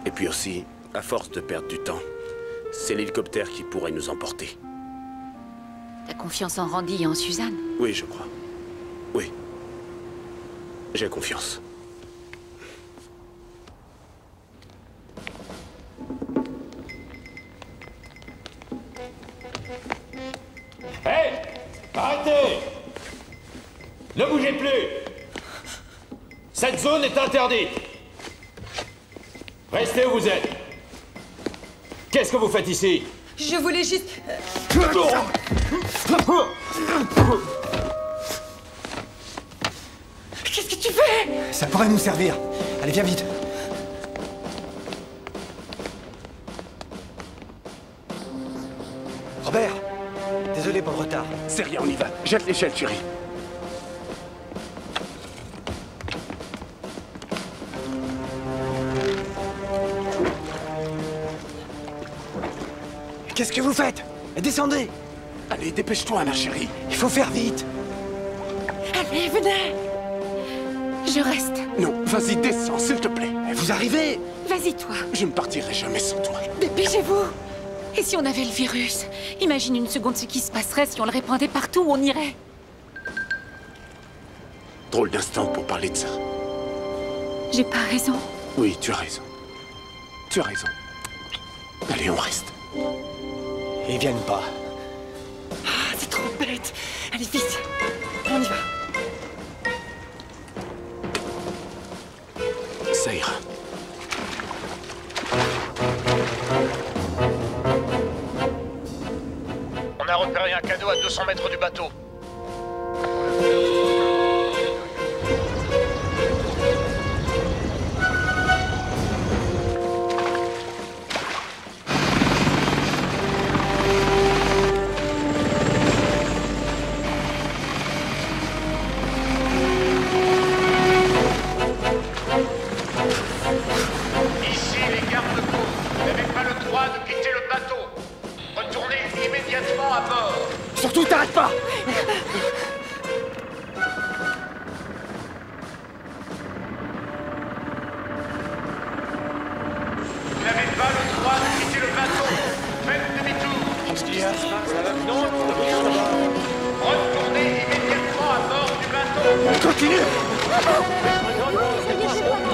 Et puis aussi, à force de perdre du temps, c'est l'hélicoptère qui pourrait nous emporter.
T'as confiance en Randy et en Suzanne?
Oui, je crois. Oui. J'ai confiance.
Hé! Arrêtez! Ne bougez plus! Cette zone est interdite! Restez où vous êtes! Qu'est-ce que vous faites ici?
Je voulais juste...
Qu'est-ce que tu fais? Ça pourrait nous servir. Allez, viens vite. Robert, désolé pour le retard.
C'est rien, on y va. Jette l'échelle, chérie.
Qu'est-ce que vous faites? Descendez.
Allez, dépêche-toi, ma chérie.
Il faut faire vite.
Allez, venez. Je reste.
Non, vas-y, descends, s'il te plaît.
Vous arrivez?
Vas-y, toi.
Je ne partirai jamais sans toi.
Dépêchez-vous. Et si on avait le virus? Imagine une seconde ce qui se passerait si on le répandait partout où on irait.
Drôle d'instant pour parler de ça.
J'ai pas raison.
Oui, tu as raison. Tu as raison. Allez, on reste.
Ils viennent pas.
Ah, c'est trop bête. Allez, vite. On y va.
Ça ira.
On a repéré un cadeau à 200 mètres du bateau. Ici, les gardes-côtes, vous n'avez pas le droit de quitter le bateau. Retournez immédiatement à bord.
Surtout, t'arrêtes pas.
Vous n'avez pas le droit de quitter le bateau. Faites demi-tour. Qu'est-ce qu'il y a? Non, rien. Retournez immédiatement à bord du bateau.
Continue.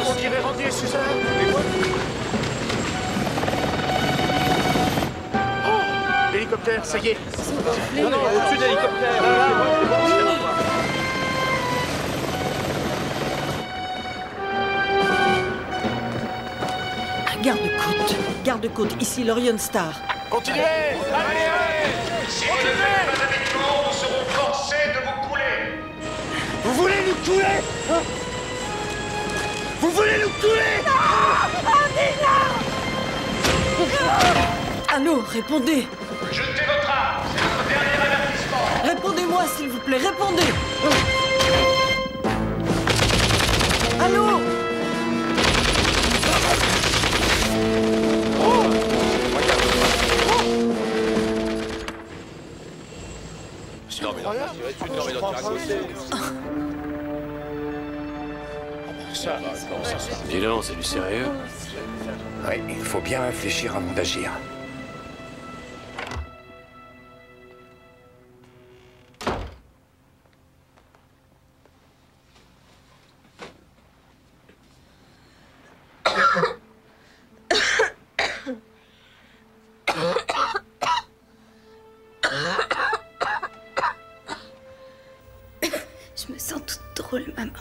On dirait Randy et Suzanne. Oh, l'hélicoptère, ça y est. Non, au-dessus de l'hélicoptère.
Garde-côte. Garde-côte, ici l'Orion Star.
Continuez. Allez. Si vous ne faites pas demi-tour, nous serons forcés de vous couler.
Vous voulez nous couler? Vous voulez nous couler?
Allô, répondez.
Jetez votre arme. C'est notre dernier avertissement.
Répondez-moi, s'il vous plaît, répondez. Allô?
C'est incroyable. Ça va, ça.
Dis donc, c'est du sérieux?
Oui, il faut bien réfléchir avant d'agir.
Je me sens toute drôle, maman.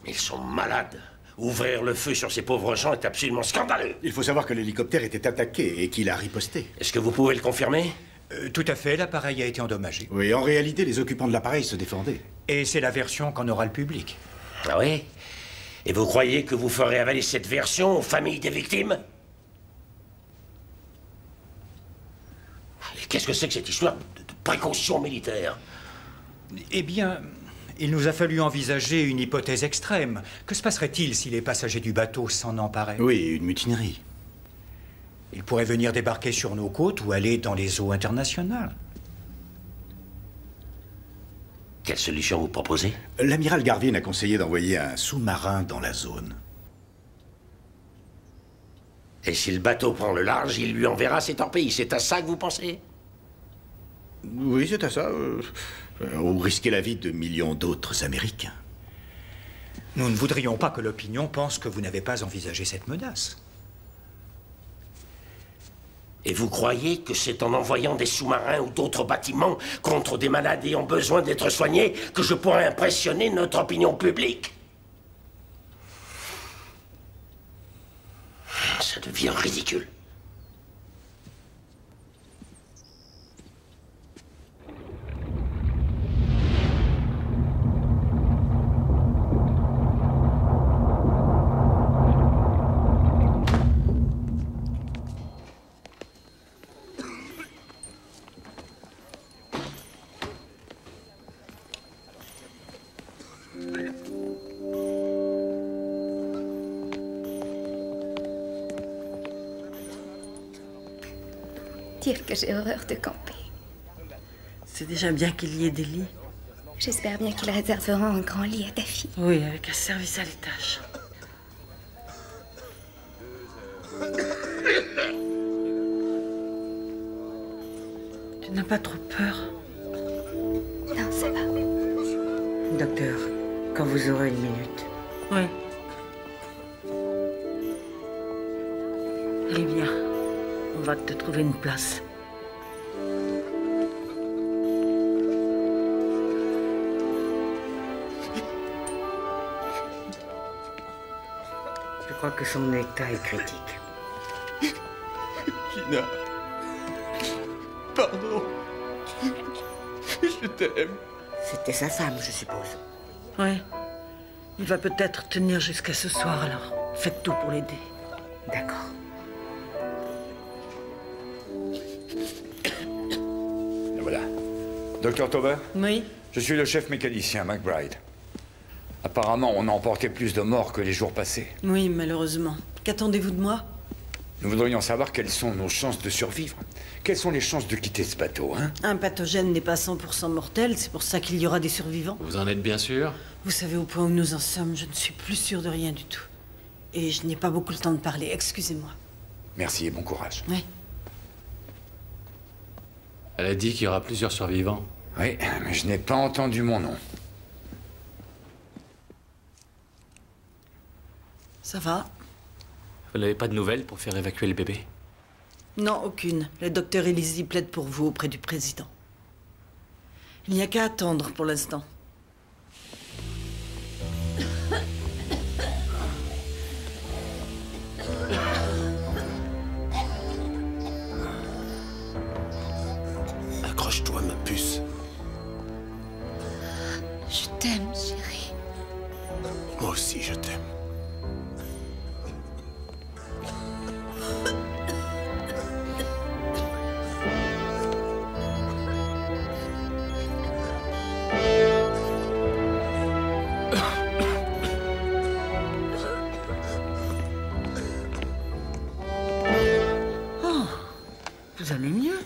Ils sont malades. Ouvrir le feu sur ces pauvres gens est absolument scandaleux.
Il faut savoir que l'hélicoptère était attaqué et qu'il a riposté.
Est-ce que vous pouvez le confirmer?
Tout à fait, l'appareil a été endommagé.
Oui, en réalité, les occupants de l'appareil se défendaient.
Et c'est la version qu'en aura le public.
Ah oui? Et vous croyez que vous ferez avaler cette version aux familles des victimes? Qu'est-ce que c'est que cette histoire de précaution militaire?
Eh bien, il nous a fallu envisager une hypothèse extrême. Que se passerait-il si les passagers du bateau s'en emparaient?
Oui, une mutinerie.
Ils pourraient venir débarquer sur nos côtes ou aller dans les eaux internationales.
Quelle solution vous proposez?
L'amiral Garvin a conseillé d'envoyer un sous-marin dans la zone.
Et si le bateau prend le large, il lui enverra ses torpilles. C'est à ça que vous pensez?
Oui, c'est à ça. Ou risquer la vie de millions d'autres Américains.
Nous ne voudrions pas que l'opinion pense que vous n'avez pas envisagé cette menace.
Et vous croyez que c'est en envoyant des sous-marins ou d'autres bâtiments contre des malades ayant besoin d'être soignés que je pourrai impressionner notre opinion publique? Ça devient ridicule.
Dire que j'ai horreur de camper.
C'est déjà bien qu'il y ait des lits.
J'espère bien qu'ils réserveront un grand lit à ta fille.
Oui, avec un service à l'étage. Tu n'as pas trop peur?
Non, ça va.
Docteur, quand vous aurez une minute. Oui. Allez, viens. On va te trouver une place. Je crois que son état est critique.
Gina. Pardon. Je t'aime.
C'était sa femme, je suppose. Oui. Il va peut-être tenir jusqu'à ce soir, alors faites tout pour l'aider. D'accord.
Voilà. Docteur Tauber?
Oui.
Je suis le chef mécanicien, McBride. Apparemment, on a emporté plus de morts que les jours passés.
Oui, malheureusement. Qu'attendez-vous de moi?
Nous voudrions savoir quelles sont nos chances de survivre. Quelles sont les chances de quitter ce bateau, hein?
Un pathogène n'est pas 100% mortel, c'est pour ça qu'il y aura des survivants.
Vous en êtes bien sûr?
Vous savez au point où nous en sommes, je ne suis plus sûre de rien du tout. Et je n'ai pas beaucoup le temps de parler, excusez-moi.
Merci et bon courage.
Oui.
Elle a dit qu'il y aura plusieurs survivants.
Oui, mais je n'ai pas entendu mon nom.
Ça va?
Vous n'avez pas de nouvelles pour faire évacuer le bébé?
Non, aucune. Le docteur Elisi plaide pour vous auprès du président. Il n'y a qu'à attendre pour l'instant.
Accroche-toi, ma puce.
Je t'aime, chérie.
Moi aussi, je t'aime.
Oh, vous allez mieux?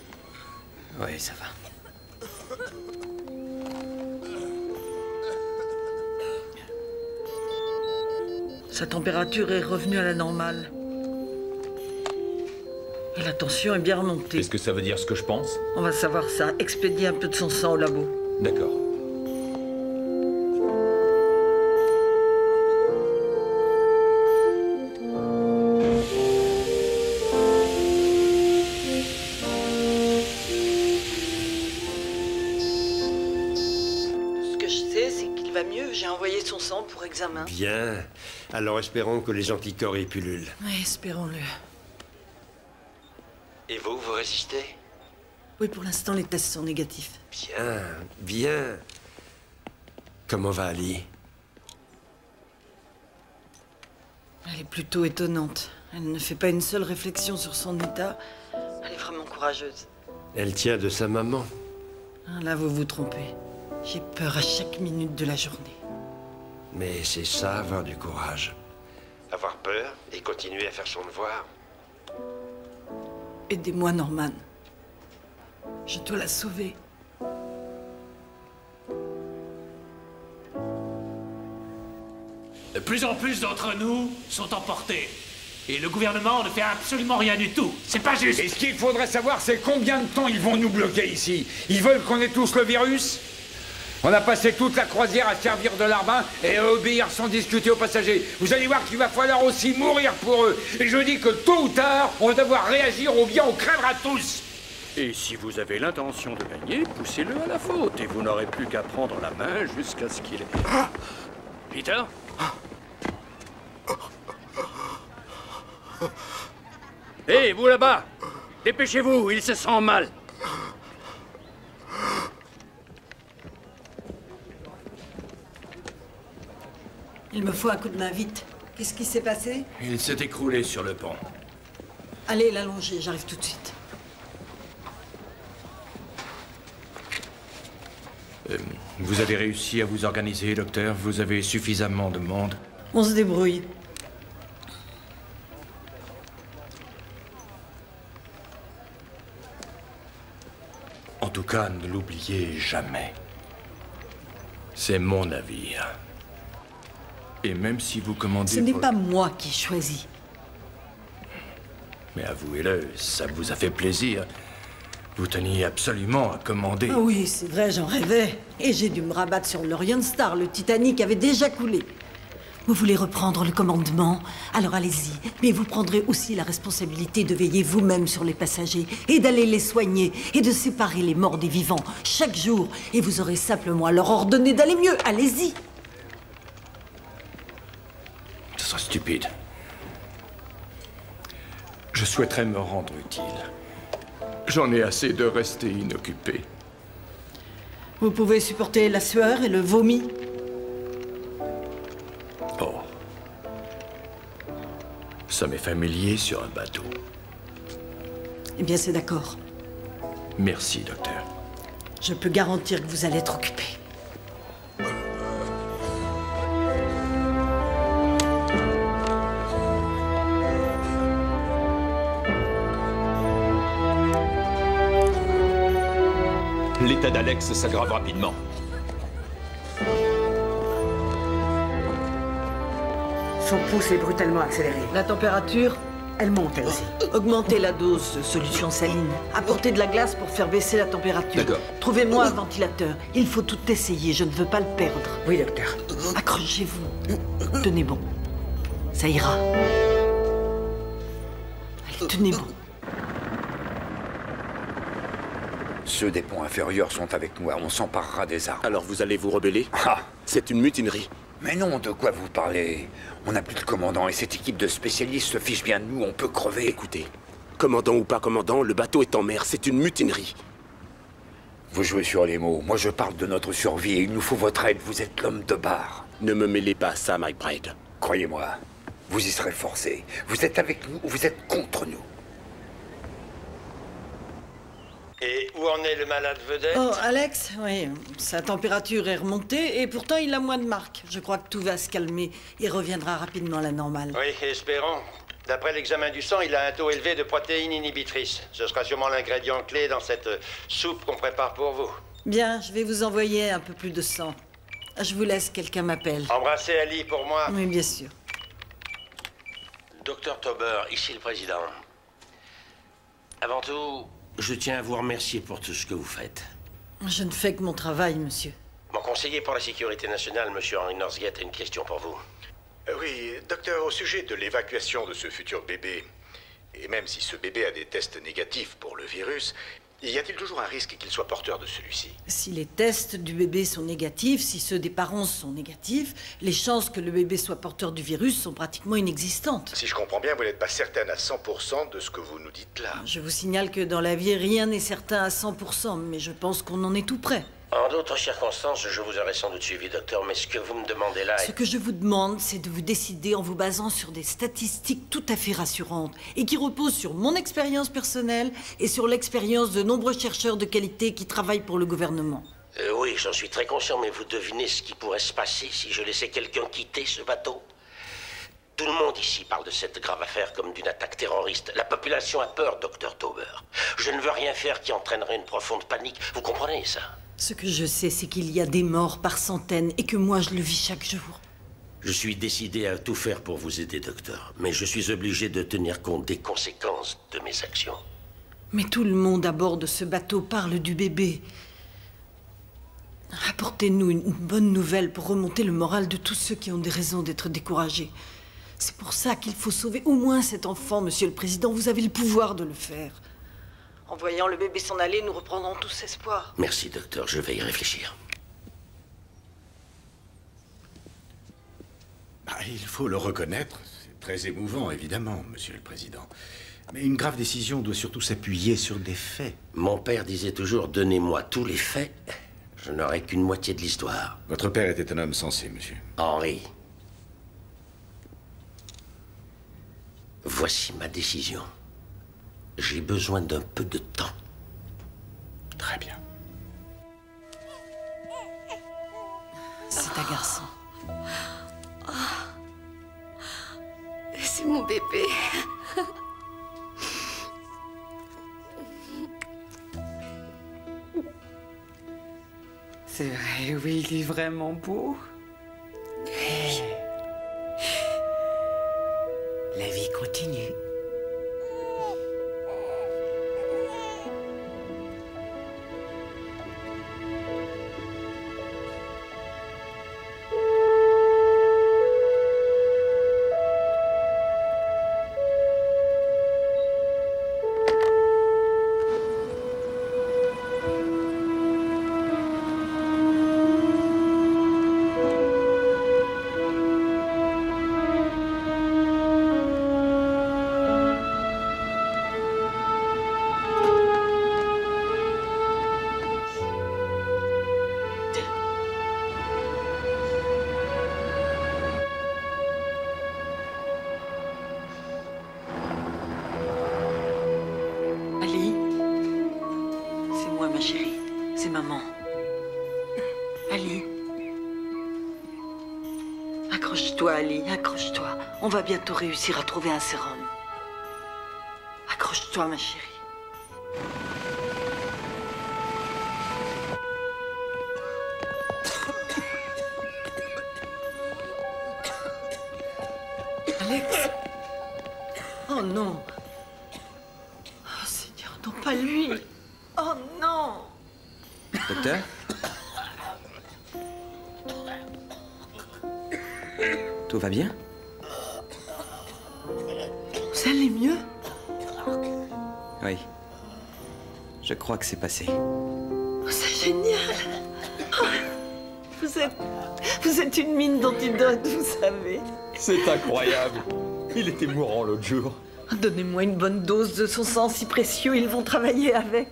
Oui, ça va.
Sa température est revenue à la normale. Et la tension est bien remontée.
Est-ce que ça veut dire ce que je pense?
On va savoir ça. Expédier un peu de son sang au labo.
D'accord.
Ce que je sais, c'est qu'il va mieux. J'ai envoyé son sang pour examen.
Bien. Alors espérons que les anticorps y pullulent.
Oui, espérons-le.
Et vous, vous résistez?
Oui, pour l'instant, les tests sont négatifs.
Bien, bien. Comment va Ali?
Elle est plutôt étonnante. Elle ne fait pas une seule réflexion sur son état. Elle est vraiment courageuse.
Elle tient de sa maman.
Ah, là, vous vous trompez. J'ai peur à chaque minute de la journée.
Mais c'est ça, avoir du courage. Avoir peur et continuer à faire son devoir.
Aidez-moi, Norman. Je dois la sauver.
De plus en plus d'entre nous sont emportés. Et le gouvernement ne fait absolument rien du tout. C'est pas juste.
Et ce qu'il faudrait savoir, c'est combien de temps ils vont nous bloquer ici. Ils veulent qu'on ait tous le virus? On a passé toute la croisière à servir de larbin et à obéir sans discuter aux passagers. Vous allez voir qu'il va falloir aussi mourir pour eux. Et je dis que tôt ou tard, on va devoir réagir ou bien on crèvera tous.
Et si vous avez l'intention de gagner, poussez-le à la faute. Et vous n'aurez plus qu'à prendre la main jusqu'à ce qu'il ait...
Peter?
Hé, vous là-bas! Dépêchez-vous, il se sent mal.
Il me faut un coup de main, vite. Qu'est-ce qui s'est passé?
Il s'est écroulé sur le pont.
Allez, l'allonger, j'arrive tout de suite.
Vous avez réussi à vous organiser, docteur? Vous avez suffisamment de monde?
On se débrouille.
En tout cas, ne l'oubliez jamais. C'est mon navire. Et même si vous commandez...
Ce n'est pas moi qui choisis.
Mais avouez-le, ça vous a fait plaisir. Vous teniez absolument à commander.
Ah oui, c'est vrai, j'en rêvais. Et j'ai dû me rabattre sur l'Orient Star. Le Titanic avait déjà coulé. Vous voulez reprendre le commandement? Alors allez-y. Mais vous prendrez aussi la responsabilité de veiller vous-même sur les passagers et d'aller les soigner et de séparer les morts des vivants chaque jour. Et vous aurez simplement à leur ordonner d'aller mieux. Allez-y.
Ce serait stupide. Je souhaiterais me rendre utile. J'en ai assez de rester inoccupé.
Vous pouvez supporter la sueur et le vomi?
Oh. Ça m'est familier sur un bateau.
Eh bien, c'est d'accord.
Merci, docteur.
Je peux garantir que vous allez être occupé.
L'état d'Alex s'aggrave rapidement.
Son pouce est brutalement accéléré.
La température?
Elle monte, elle aussi.
Augmentez la dose de solution saline. Apportez de la glace pour faire baisser la température.
D'accord.
Trouvez-moi un ventilateur. Il faut tout essayer, je ne veux pas le perdre.
Oui, docteur.
Accrochez-vous. Tenez bon. Ça ira. Allez, tenez bon.
Ceux des ponts inférieurs sont avec moi, on s'emparera des armes.
Alors vous allez vous rebeller?
Ah!
C'est une mutinerie.
Mais non, de quoi vous parlez? On n'a plus de commandant et cette équipe de spécialistes se fiche bien de nous, on peut crever.
Écoutez, commandant ou pas commandant, le bateau est en mer, c'est une mutinerie.
Vous jouez sur les mots, moi je parle de notre survie et il nous faut votre aide, vous êtes l'homme de barre.
Ne me mêlez pas à ça, McBride.
Croyez-moi, vous y serez forcé. Vous êtes avec nous ou vous êtes contre nous.
Et où en est le malade vedette?
Oh, Alex, oui, sa température est remontée et pourtant il a moins de marques. Je crois que tout va se calmer et reviendra rapidement à la normale.
Oui, espérons. D'après l'examen du sang, il a un taux élevé de protéines inhibitrices. Ce sera sûrement l'ingrédient clé dans cette soupe qu'on prépare pour vous.
Bien, je vais vous envoyer un peu plus de sang. Je vous laisse, quelqu'un m'appelle.
Embrassez Ali pour moi.
Oui, bien sûr.
Docteur Tauber, ici le président. Avant tout, je tiens à vous remercier pour tout ce que vous faites.
Je ne fais que mon travail, monsieur.
Mon conseiller pour la sécurité nationale, monsieur Henry Northgate, a une question pour vous.
Oui, docteur, au sujet de l'évacuation de ce futur bébé, et même si ce bébé a des tests négatifs pour le virus, y a-t-il toujours un risque qu'il soit porteur de celui-ci?
Si les tests du bébé sont négatifs, si ceux des parents sont négatifs, les chances que le bébé soit porteur du virus sont pratiquement inexistantes.
Si je comprends bien, vous n'êtes pas certaine à 100% de ce que vous nous dites là.
Je vous signale que dans la vie, rien n'est certain à 100%, mais je pense qu'on en est tout près.
En d'autres circonstances, je vous aurais sans doute suivi, docteur, mais ce que vous me demandez là
Ce que je vous demande, c'est de vous décider en vous basant sur des statistiques tout à fait rassurantes et qui reposent sur mon expérience personnelle et sur l'expérience de nombreux chercheurs de qualité qui travaillent pour le gouvernement.
Oui, j'en suis très conscient, mais vous devinez ce qui pourrait se passer si je laissais quelqu'un quitter ce bateau? Tout le monde ici parle de cette grave affaire comme d'une attaque terroriste. La population a peur, docteur Tauber. Je ne veux rien faire qui entraînerait une profonde panique. Vous comprenez ça?
Ce que je sais, c'est qu'il y a des morts par centaines et que moi, je le vis chaque jour.
Je suis décidé à tout faire pour vous aider, docteur. Mais je suis obligé de tenir compte des conséquences de mes actions.
Mais tout le monde à bord de ce bateau parle du bébé. Apportez-nous une bonne nouvelle pour remonter le moral de tous ceux qui ont des raisons d'être découragés. C'est pour ça qu'il faut sauver au moins cet enfant, Monsieur le Président. Vous avez le pouvoir de le faire. En voyant le bébé s'en aller, nous reprendrons tous espoir.
Merci, docteur. Je vais y réfléchir.
Il faut le reconnaître. C'est très émouvant, évidemment, Monsieur le Président. Mais une grave décision doit surtout s'appuyer sur des faits.
Mon père disait toujours, donnez-moi tous les faits. Je n'aurai qu'une moitié de l'histoire.
Votre père était un homme sensé, monsieur.
Henri. Voici ma décision. J'ai besoin d'un peu de temps.
Très bien.
C'est un garçon.
C'est mon bébé.
C'est vrai, oui, il est vraiment beau. La vie continue.
Ma chérie, c'est maman. Ali. Accroche-toi, Ali, accroche-toi. On va bientôt réussir à trouver un sérum. Accroche-toi, ma chérie. Alex. Oh non. Oh Seigneur, non pas lui. Oh non!
Docteur? Tout va bien?
Vous allez mieux?
Oui. Je crois que c'est passé.
Oh, c'est génial! Oh, vous êtes une mine d'antidote, vous savez.
C'est incroyable. Il était mourant l'autre jour.
Donnez-moi une bonne dose de son sang si précieux, ils vont travailler avec.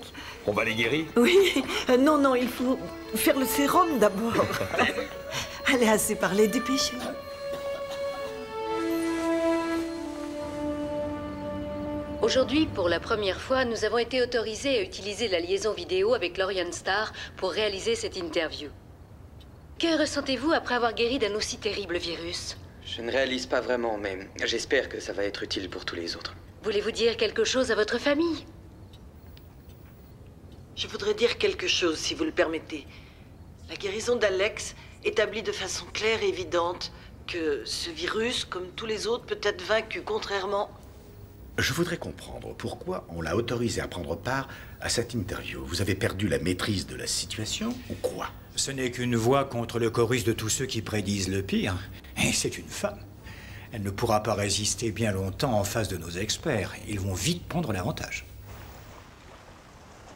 On va les guérir?
Oui, non, il faut faire le sérum d'abord. Allez, assez parlé, dépêchez-vous.
Aujourd'hui, pour la première fois, nous avons été autorisés à utiliser la liaison vidéo avec l'Orion Star pour réaliser cette interview. Que ressentez-vous après avoir guéri d'un aussi terrible virus?
Je ne réalise pas vraiment, mais j'espère que ça va être utile pour tous les autres.
Voulez-vous dire quelque chose à votre famille?
Je voudrais dire quelque chose, si vous le permettez. La guérison d'Alex établit de façon claire et évidente que ce virus, comme tous les autres, peut être vaincu, contrairement...
Je voudrais comprendre pourquoi on l'a autorisé à prendre part à cette interview. Vous avez perdu la maîtrise de la situation ou quoi?
Ce n'est qu'une voix contre le chorus de tous ceux qui prédisent le pire. Et c'est une femme. Elle ne pourra pas résister bien longtemps en face de nos experts. Ils vont vite prendre l'avantage.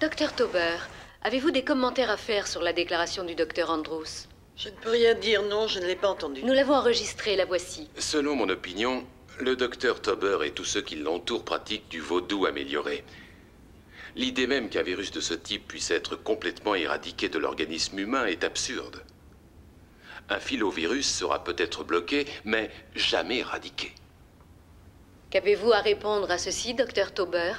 Docteur Tauber, avez-vous des commentaires à faire sur la déclaration du docteur Andrews?
Je ne peux rien dire, non, je ne l'ai pas entendue.
Nous l'avons enregistrée, la voici.
Selon mon opinion, le docteur Tauber et tous ceux qui l'entourent pratiquent du vaudou amélioré.
L'idée même qu'un virus de ce type puisse être complètement éradiqué de l'organisme humain est absurde. Un filovirus sera peut-être bloqué, mais jamais éradiqué.
Qu'avez-vous à répondre à ceci, Dr Tauber?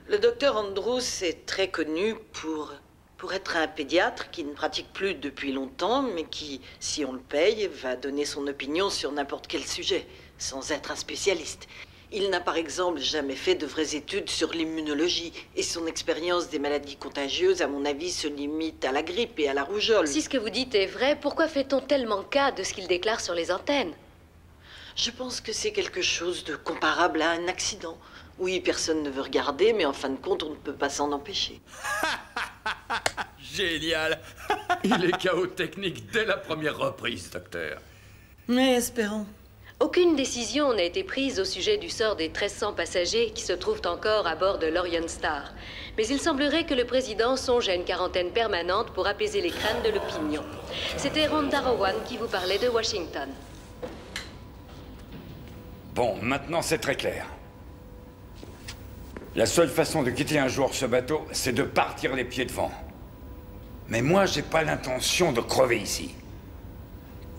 Le docteur Andrews est très connu pour être un pédiatre qui ne pratique plus depuis longtemps, mais qui, si on le paye, va donner son opinion sur n'importe quel sujet, sans être un spécialiste. Il n'a par exemple jamais fait de vraies études sur l'immunologie, et son expérience des maladies contagieuses, à mon avis, se limite à la grippe et à la rougeole.
Si ce que vous dites est vrai, pourquoi fait-on tellement cas de ce qu'il déclare sur les antennes?
Je pense que c'est quelque chose de comparable à un accident. Oui, personne ne veut regarder, mais en fin de compte, on ne peut pas s'en empêcher.
Génial. Il est KO technique dès la première reprise, docteur.
Mais espérons.
Aucune décision n'a été prise au sujet du sort des 1300 passagers qui se trouvent encore à bord de l'Orion Star. Mais il semblerait que le président songe à une quarantaine permanente pour apaiser les craintes de l'opinion. C'était Rhonda Rowan qui vous parlait de Washington.
Bon, maintenant c'est très clair. La seule façon de quitter un jour ce bateau, c'est de partir les pieds devant. Mais moi, j'ai pas l'intention de crever ici.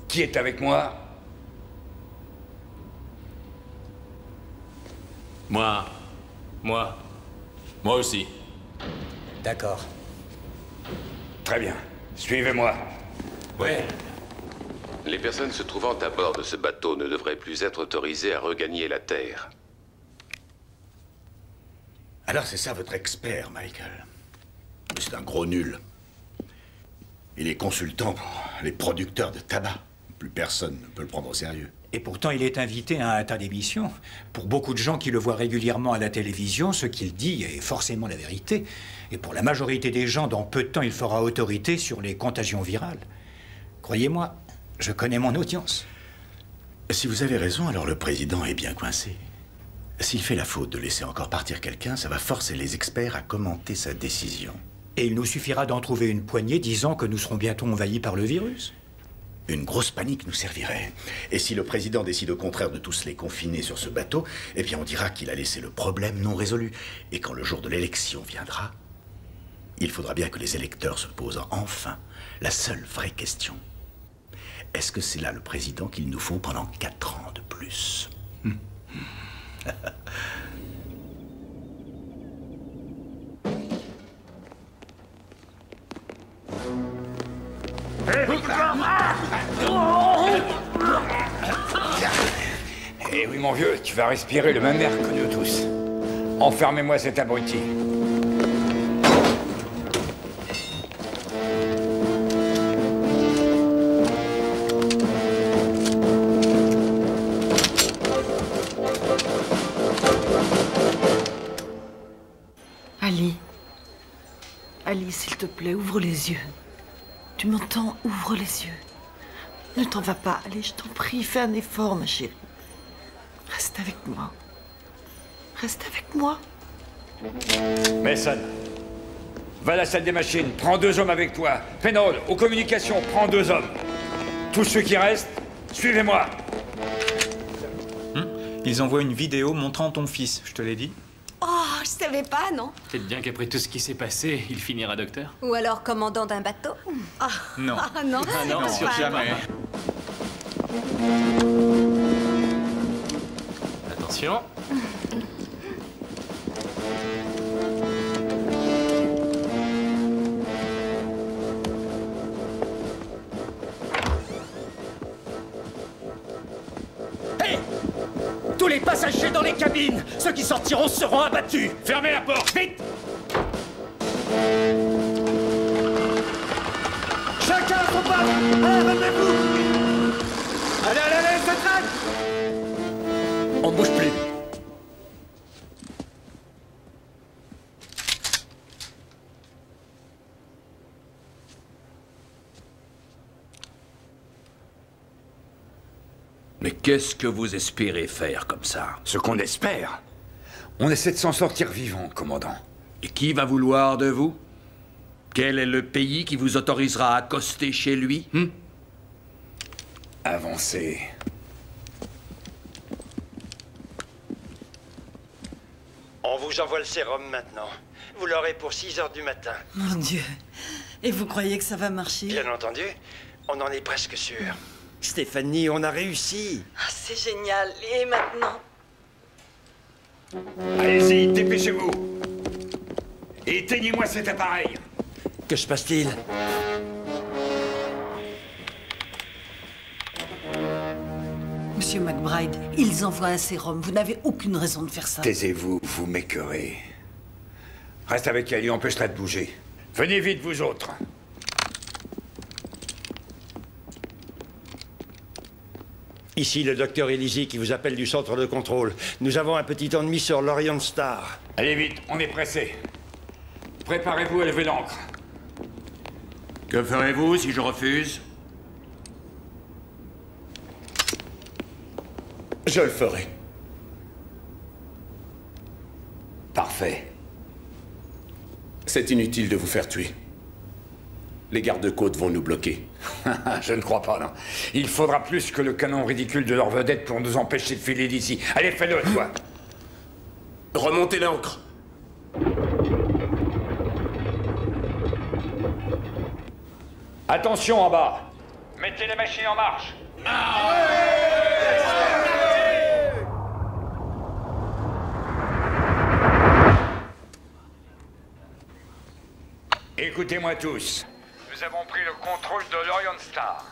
Qui est avec moi?
Moi aussi.
D'accord.
Très bien. Suivez-moi.
Ouais.
Les personnes se trouvant à bord de ce bateau ne devraient plus être autorisées à regagner la Terre.
Alors c'est ça votre expert, Michael. C'est un gros nul. Il est consultant pour les producteurs de tabac. Plus personne ne peut le prendre au sérieux.
Et pourtant, il est invité à un tas d'émissions. Pour beaucoup de gens qui le voient régulièrement à la télévision, ce qu'il dit est forcément la vérité. Et pour la majorité des gens, dans peu de temps, il fera autorité sur les contagions virales. Croyez-moi, je connais mon audience.
Si vous avez raison, alors le président est bien coincé. S'il fait la faute de laisser encore partir quelqu'un, ça va forcer les experts à commenter sa décision.
Et il nous suffira d'en trouver une poignée disant que nous serons bientôt envahis par le virus.
Une grosse panique nous servirait. Et si le président décide au contraire de tous les confiner sur ce bateau, eh bien on dira qu'il a laissé le problème non résolu. Et quand le jour de l'élection viendra, il faudra bien que les électeurs se posent enfin la seule vraie question. Est-ce que c'est là le président qu'il nous faut pendant 4 ans de plus?
Eh oui, mon vieux, tu vas respirer le même air que nous tous. Enfermez-moi cet abruti.
Ali, s'il te plaît, ouvre les yeux. Tu m'entends? Ouvre les yeux. Ne t'en va pas. Allez, je t'en prie, fais un effort, ma chérie. Reste avec moi. Reste avec moi.
Mason, va à la salle des machines, prends 2 hommes avec toi. Penrod, aux communications, prends 2 hommes. Tous ceux qui restent, suivez-moi.
Ils envoient une vidéo montrant ton fils, je te l'ai dit.
Oh, je savais pas, non?
Peut-être bien qu'après tout ce qui s'est passé, il finira docteur.
Ou alors commandant d'un bateau? Ah,
Non.
Ah non,
Ah non,
c'est
sûr
pas
jamais. Attention.
Hé! Tous les passagers dans les cabines! Ceux qui sortiront seront abattus!
Fermez la porte!
Vite! Chacun à son poste! Allez, relevez-vous! Allez, allez, allez, ça traque! On ne bouge plus.
Mais qu'est-ce que vous espérez faire comme ça? Ce qu'on espère? On essaie de s'en sortir vivant, commandant.
Et qui va vouloir de vous? Quel est le pays qui vous autorisera à accoster chez lui?
Avancez.
On vous envoie le sérum maintenant. Vous l'aurez pour 6 heures du matin.
Mon Dieu. Et vous croyez que ça va marcher?
Bien entendu. On en est presque sûr. Stéphanie, on a réussi.
Ah, c'est génial. Et maintenant?
Allez-y, dépêchez-vous. Éteignez-moi cet appareil.
Que se passe-t-il?
Monsieur McBride, ils envoient un sérum. Vous n'avez aucune raison de faire ça.
Taisez-vous, vous m'écœurez. Reste avec elle et empêche-la de bouger. Venez vite, vous autres.
Ici le docteur Elisi qui vous appelle du centre de contrôle. Nous avons un petit ennemi sur l'Orion Star.
Allez vite, on est pressé. Préparez-vous à lever l'ancre. Que ferez-vous si je refuse?
Je le ferai.
Parfait.
C'est inutile de vous faire tuer. Les gardes-côtes vont nous bloquer.
Je ne crois pas, non. Il faudra plus que le canon ridicule de leur vedette pour nous empêcher de filer d'ici. Allez, fais-le, toi.
Remontez l'ancre.
Attention en bas. Mettez les machines en marche. Écoutez-moi tous. Nous avons pris le contrôle de l'Orion Star.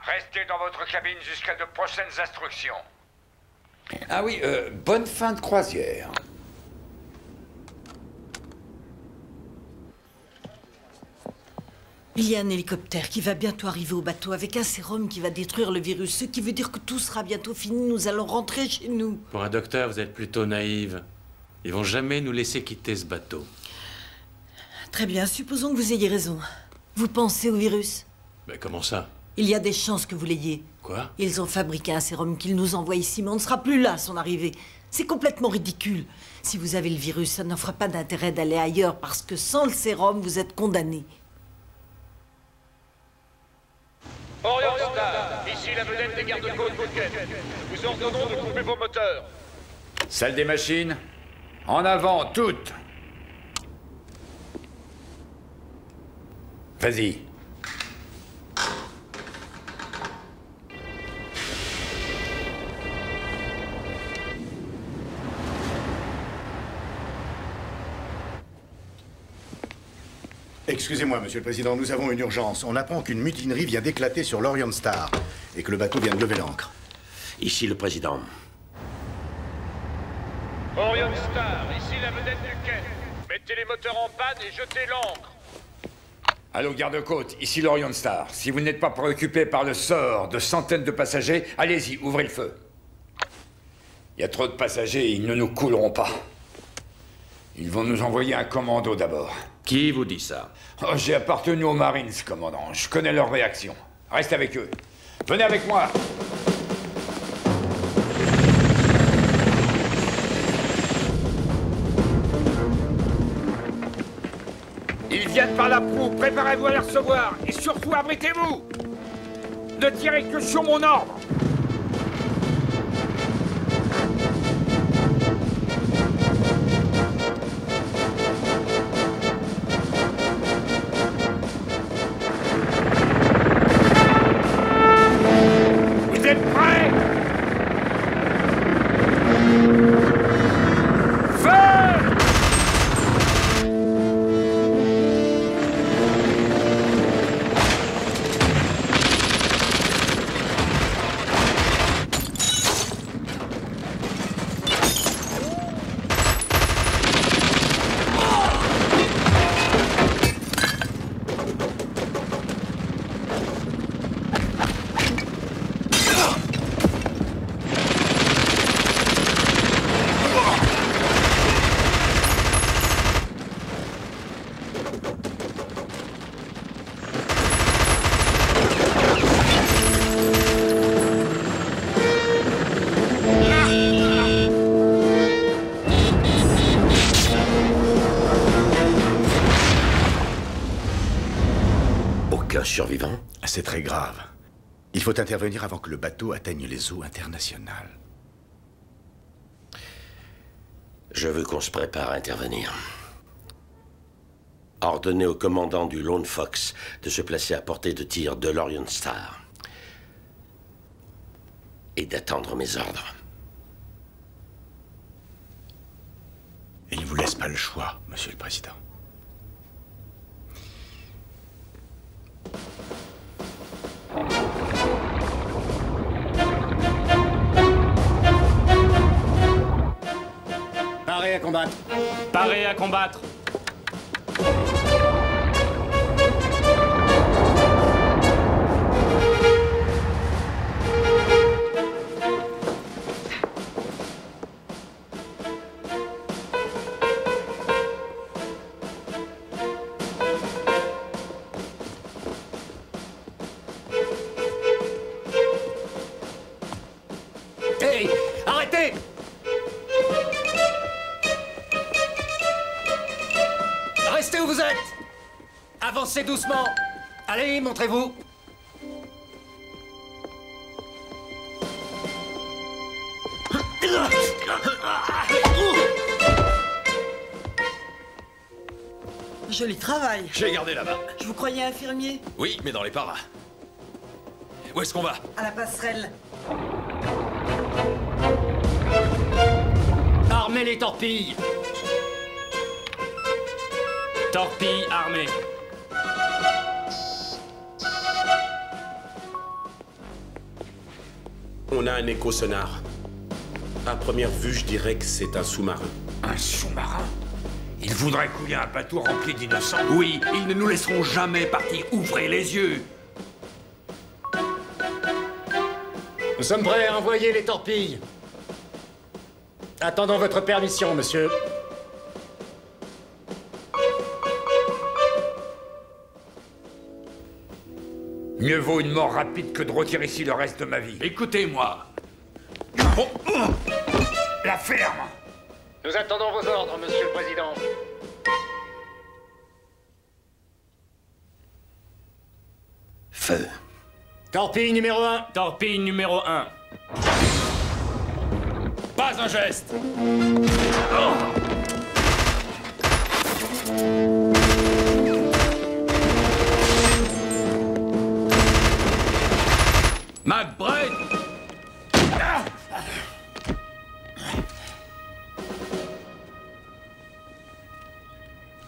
Restez dans votre cabine jusqu'à de prochaines instructions. Ah oui, bonne fin de croisière.
Il y a un hélicoptère qui va bientôt arriver au bateau avec un sérum qui va détruire le virus, ce qui veut dire que tout sera bientôt fini. Nous allons rentrer chez nous.
Pour un docteur, vous êtes plutôt naïve. Ils vont jamais nous laisser quitter ce bateau.
Très bien, supposons que vous ayez raison. Vous pensez au virus?
Mais comment ça?
Il y a des chances que vous l'ayez.
Quoi?
Ils ont fabriqué un sérum qu'ils nous envoient ici, mais on ne sera plus là à son arrivée. C'est complètement ridicule. Si vous avez le virus, ça n'offre pas d'intérêt d'aller ailleurs, parce que sans le sérum, vous êtes condamné.
Orion Star, ici la vedette des gardes-côtes Bouquet. Nous ordonnons de couper vos moteurs.
Salle des machines. En avant, toutes. Vas-y.
Excusez-moi, Monsieur le Président, nous avons une urgence. On apprend qu'une mutinerie vient d'éclater sur l'Orion Star et que le bateau vient de lever l'ancre.
Ici le président.
Orion Star, ici la vedette du quai. Mettez les moteurs en panne et jetez l'ancre.
Allô, garde-côte, ici l'Orion Star. Si vous n'êtes pas préoccupé par le sort de centaines de passagers, allez-y, ouvrez le feu. Il y a trop de passagers et ils ne nous couleront pas. Ils vont nous envoyer un commando d'abord.
Qui vous dit ça?
Oh, j'ai appartenu aux Marines, commandant. Je connais leur réaction. Reste avec eux. Venez avec moi. Ils viennent par la proue. Préparez-vous à les recevoir. Et surtout, abritez-vous. Ne tirez que sur mon ordre. Vous êtes prêts? Feu!
Survivant?
C'est très grave. Il faut intervenir avant que le bateau atteigne les eaux internationales.
Je veux qu'on se prépare à intervenir. Ordonnez au commandant du Lone Fox de se placer à portée de tir de l'Orion Star. Et d'attendre mes ordres.
Il ne vous laisse pas le choix, Monsieur le Président.
Paré à combattre.
Paré à combattre.
Hey, arrêtez! Restez où vous êtes! Avancez doucement! Allez, montrez-vous!
Joli travail.
J'ai gardé là-bas.
Je vous croyais infirmier?
Oui, mais dans les paras. Où est-ce qu'on va?
À la passerelle.
Armez les torpilles!
Torpille armée.
On a un écho-sonar. À première vue, je dirais que c'est un sous-marin.
Un sous-marin? Ils voudraient couler un bateau rempli d'innocents? Oui, ils ne nous laisseront jamais partir. Ouvrez les yeux!
Nous sommes prêts à envoyer les torpilles. Attendons votre permission, monsieur.
Mieux vaut une mort rapide que de retirer ici le reste de ma vie. Écoutez-moi. La ferme!
Nous attendons vos ordres, monsieur le président.
Feu.
Torpille numéro 1.
Torpille numéro 1.
Pas un geste! McBride!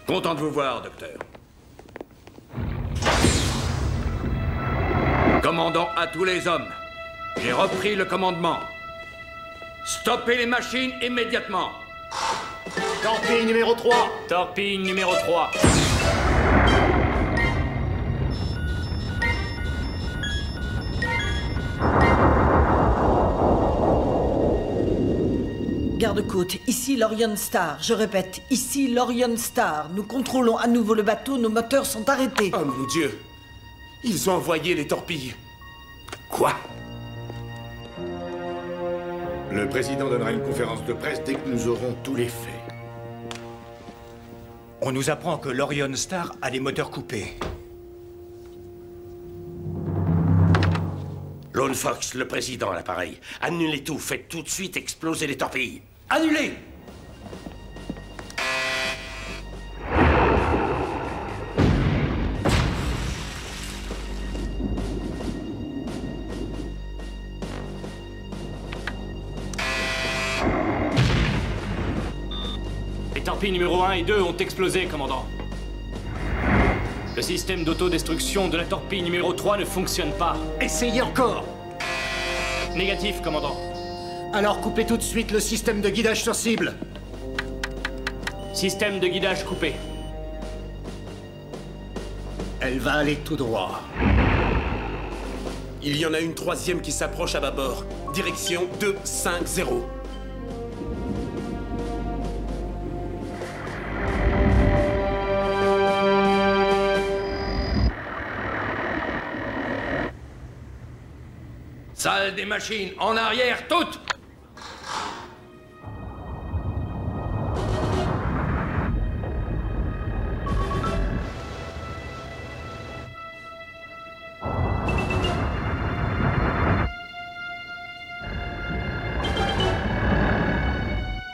Content de vous voir, docteur. Commandant à tous les hommes, j'ai repris le commandement. Stoppez les machines immédiatement.
Torpille numéro 3.
Torpille numéro 3.
Garde-côte, ici l'Orion Star. Je répète, ici l'Orion Star. Nous contrôlons à nouveau le bateau, nos moteurs sont arrêtés.
Oh mon Dieu! Ils ont envoyé les torpilles. Quoi?
Le président donnera une conférence de presse dès que nous aurons tous les faits.
On nous apprend que l'Orion Star a les moteurs coupés.
Lone Fox, le président à l'appareil. Annulez tout, faites tout de suite exploser les torpilles.
Annulez!
Les torpilles numéro 1 et 2 ont explosé, commandant. Le système d'autodestruction de la torpille numéro 3 ne fonctionne pas.
Essayez encore!
Négatif, commandant.
Alors coupez tout de suite le système de guidage sur cible.
Système de guidage coupé.
Elle va aller tout droit.
Il y en a une troisième qui s'approche à bâbord. Direction 250.
Salle des machines, en arrière, toutes!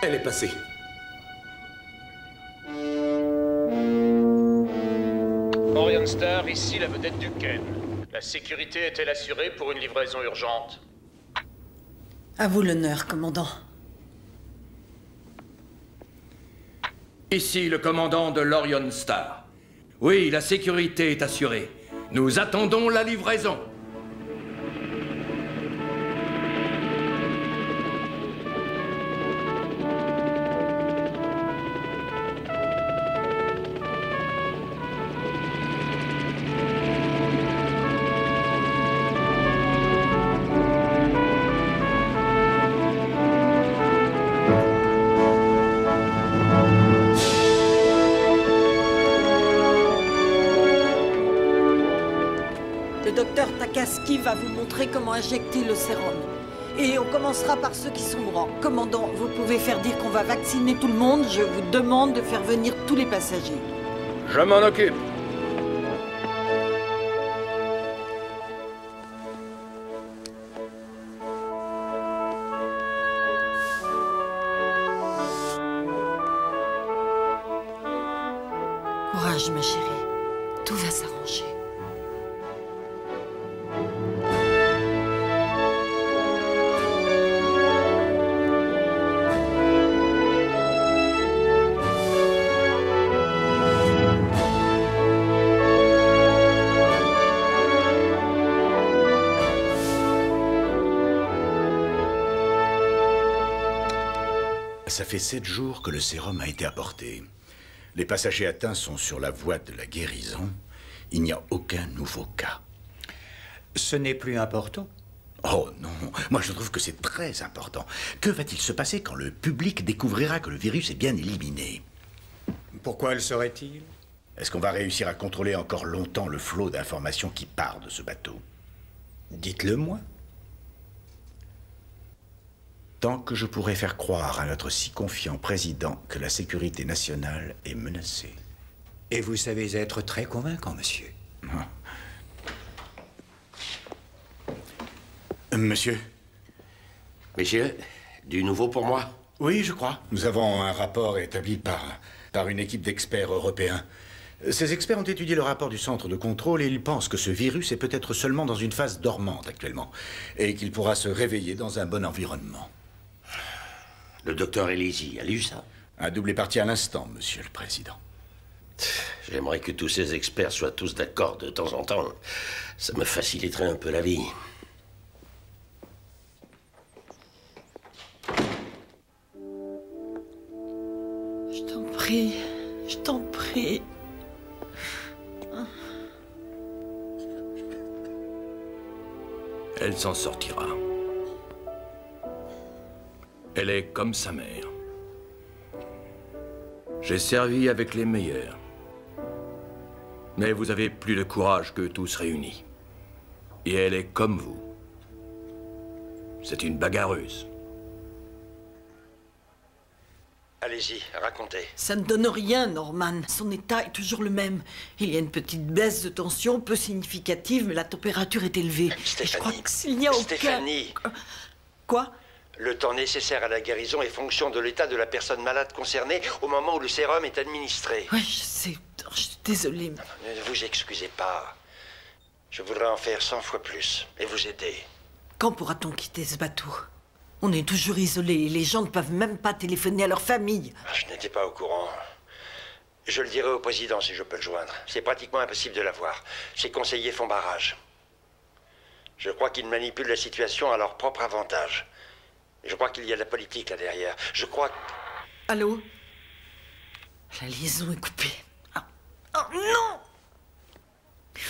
Elle est passée.
Orion Star, ici la vedette du Ken. La sécurité est-elle assurée pour une livraison urgente?
À vous l'honneur, commandant.
Ici le commandant de l'Orion Star. Oui, la sécurité est assurée. Nous attendons la livraison.
Le docteur Takaski va vous montrer comment injecter le sérum. Et on commencera par ceux qui sont mourants. Commandant, vous pouvez faire dire qu'on va vacciner tout le monde. Je vous demande de faire venir tous les passagers.
Je m'en occupe.
Courage, ma chérie. Tout va s'arranger.
Ça fait 7 jours que le sérum a été apporté. Les passagers atteints sont sur la voie de la guérison. Il n'y a aucun nouveau cas.
Ce n'est plus important.
Oh non, moi je trouve que c'est très important. Que va-t-il se passer quand le public découvrira que le virus est bien éliminé?
Pourquoi le serait-il?
Est-ce qu'on va réussir à contrôler encore longtemps le flot d'informations qui part de ce bateau?
Dites-le-moi.
Tant que je pourrai faire croire à notre si confiant président que la sécurité nationale est menacée.
Et vous savez être très convaincant, monsieur.
Monsieur?
Messieurs, du nouveau pour moi?
Oui, je crois. Nous avons un rapport établi par une équipe d'experts européens. Ces experts ont étudié le rapport du centre de contrôle et ils pensent que ce virus est peut-être seulement dans une phase dormante actuellement et qu'il pourra se réveiller dans un bon environnement.
Le docteur Elisi a lu ça?
Un double est parti à l'instant, monsieur le président.
J'aimerais que tous ces experts soient tous d'accord de temps en temps. Ça me faciliterait un peu la vie.
Je t'en prie, je t'en prie.
Elle s'en sortira. Elle est comme sa mère. J'ai servi avec les meilleurs. Mais vous avez plus de courage que tous réunis. Et elle est comme vous. C'est une bagarreuse.
Allez-y, racontez.
Ça ne donne rien, Norman. Son état est toujours le même. Il y a une petite baisse de tension, peu significative, mais la température est élevée.
Stéphanie.
Je crois que s'il n'y a aucun...
Stéphanie.
Quoi?
Le temps nécessaire à la guérison est fonction de l'état de la personne malade concernée au moment où le sérum est administré.
Oui, je sais. Je suis désolée.
Ne vous excusez pas. Je voudrais en faire 100 fois plus et vous aider.
Quand pourra-t-on quitter ce bateau? On est toujours isolés et les gens ne peuvent même pas téléphoner à leur famille.
Je n'étais pas au courant. Je le dirai au président si je peux le joindre. C'est pratiquement impossible de l'avoir. Ses conseillers font barrage. Je crois qu'ils manipulent la situation à leur propre avantage. Je crois qu'il y a de la politique là derrière. Je crois que...
Allô? La liaison est coupée. Oh non!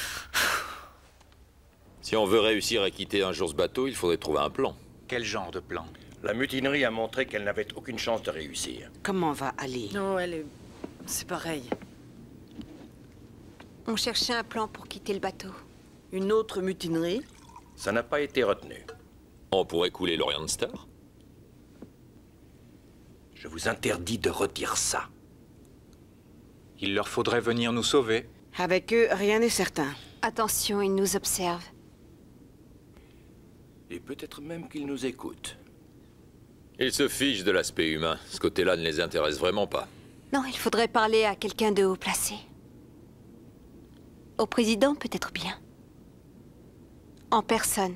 Si on veut réussir à quitter un jour ce bateau, il faudrait trouver un plan.
Quel genre de plan?
La mutinerie a montré qu'elle n'avait aucune chance de réussir.
Comment va Ali?
Non, elle est... c'est pareil.
On cherchait un plan pour quitter le bateau.
Une autre mutinerie?
Ça n'a pas été retenu.
On pourrait couler l'Orion Star?
Je vous interdis de redire ça.
Il leur faudrait venir nous sauver.
Avec eux, rien n'est certain.
Attention, ils nous observent.
Et peut-être même qu'ils nous écoutent.
Ils se fichent de l'aspect humain. Ce côté-là ne les intéresse vraiment pas.
Non, il faudrait parler à quelqu'un de haut placé. Au président, peut-être bien. En personne.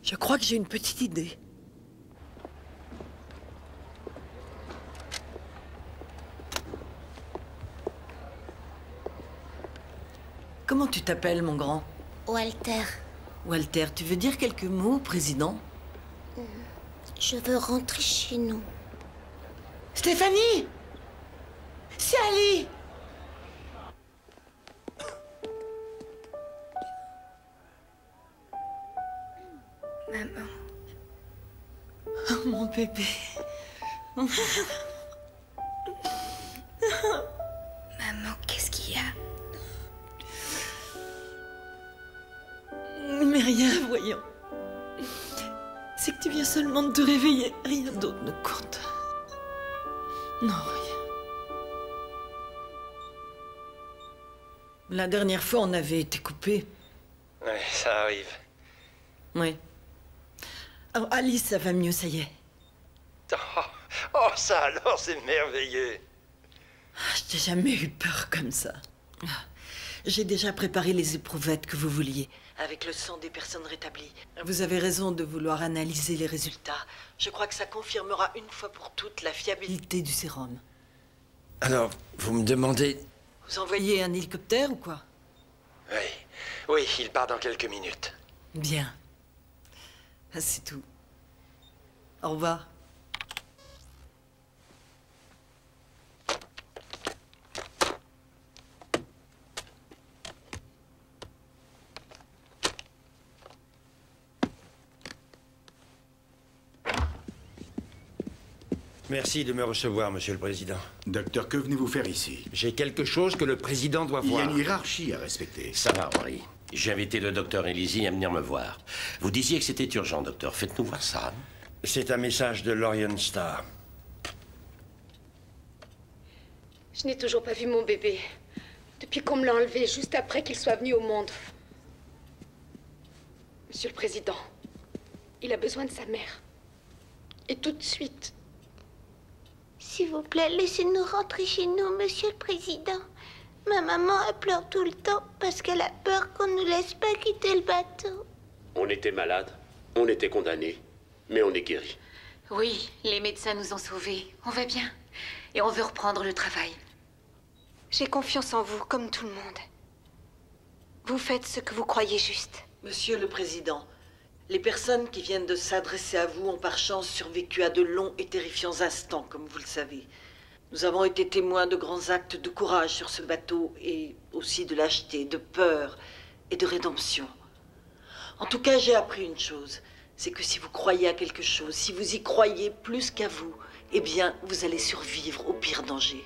Je crois que j'ai une petite idée. Comment tu t'appelles, mon grand?
Walter,
Walter, tu veux dire quelques mots au président?
je veux rentrer chez nous.
Stéphanie! C'est Ali!
Maman.
Oh, mon bébé.
Maman, qu'est-ce qu'il y a?
Mais rien, voyons. C'est que tu viens seulement de te réveiller. Rien d'autre ne compte. Non, rien. La dernière fois, on avait été coupés.
Ouais, ça arrive.
Oui. Alors, Alice, ça va mieux, ça y est.
Oh, ça alors, c'est merveilleux.
Je t'ai jamais eu peur comme ça. J'ai déjà préparé les éprouvettes que vous vouliez, avec le sang des personnes rétablies. Vous avez raison de vouloir analyser les résultats. Je crois que ça confirmera une fois pour toutes la fiabilité du sérum.
Alors, vous me demandez...
Vous envoyez un hélicoptère ou quoi?
Oui, il part dans quelques minutes.
Bien. C'est tout. Au revoir.
Merci de me recevoir, Monsieur le Président.
Docteur, que venez-vous faire ici?
J'ai quelque chose que le Président doit voir.
Il y a une hiérarchie à respecter.
Ça va, Henry. J'ai invité le docteur Elisi à venir me voir. Vous disiez que c'était urgent, docteur. Faites-nous voir ça.
C'est un message de l'Orion Star.
Je n'ai toujours pas vu mon bébé. Depuis qu'on me l'a enlevé, juste après qu'il soit venu au monde. Monsieur le Président, il a besoin de sa mère. Et tout de suite.
S'il vous plaît, laissez-nous rentrer chez nous, Monsieur le Président. Ma maman, elle pleure tout le temps parce qu'elle a peur qu'on ne nous laisse pas quitter le bateau.
On était malade, on était condamnés, mais on est guéris.
Oui, les médecins nous ont sauvés. On va bien. Et on veut reprendre le travail.
J'ai confiance en vous, comme tout le monde. Vous faites ce que vous croyez juste.
Monsieur le Président, les personnes qui viennent de s'adresser à vous ont par chance survécu à de longs et terrifiants instants, comme vous le savez. Nous avons été témoins de grands actes de courage sur ce bateau et aussi de lâcheté, de peur et de rédemption. En tout cas, j'ai appris une chose, c'est que si vous croyez à quelque chose, si vous y croyez plus qu'à vous, eh bien, vous allez survivre au pire danger.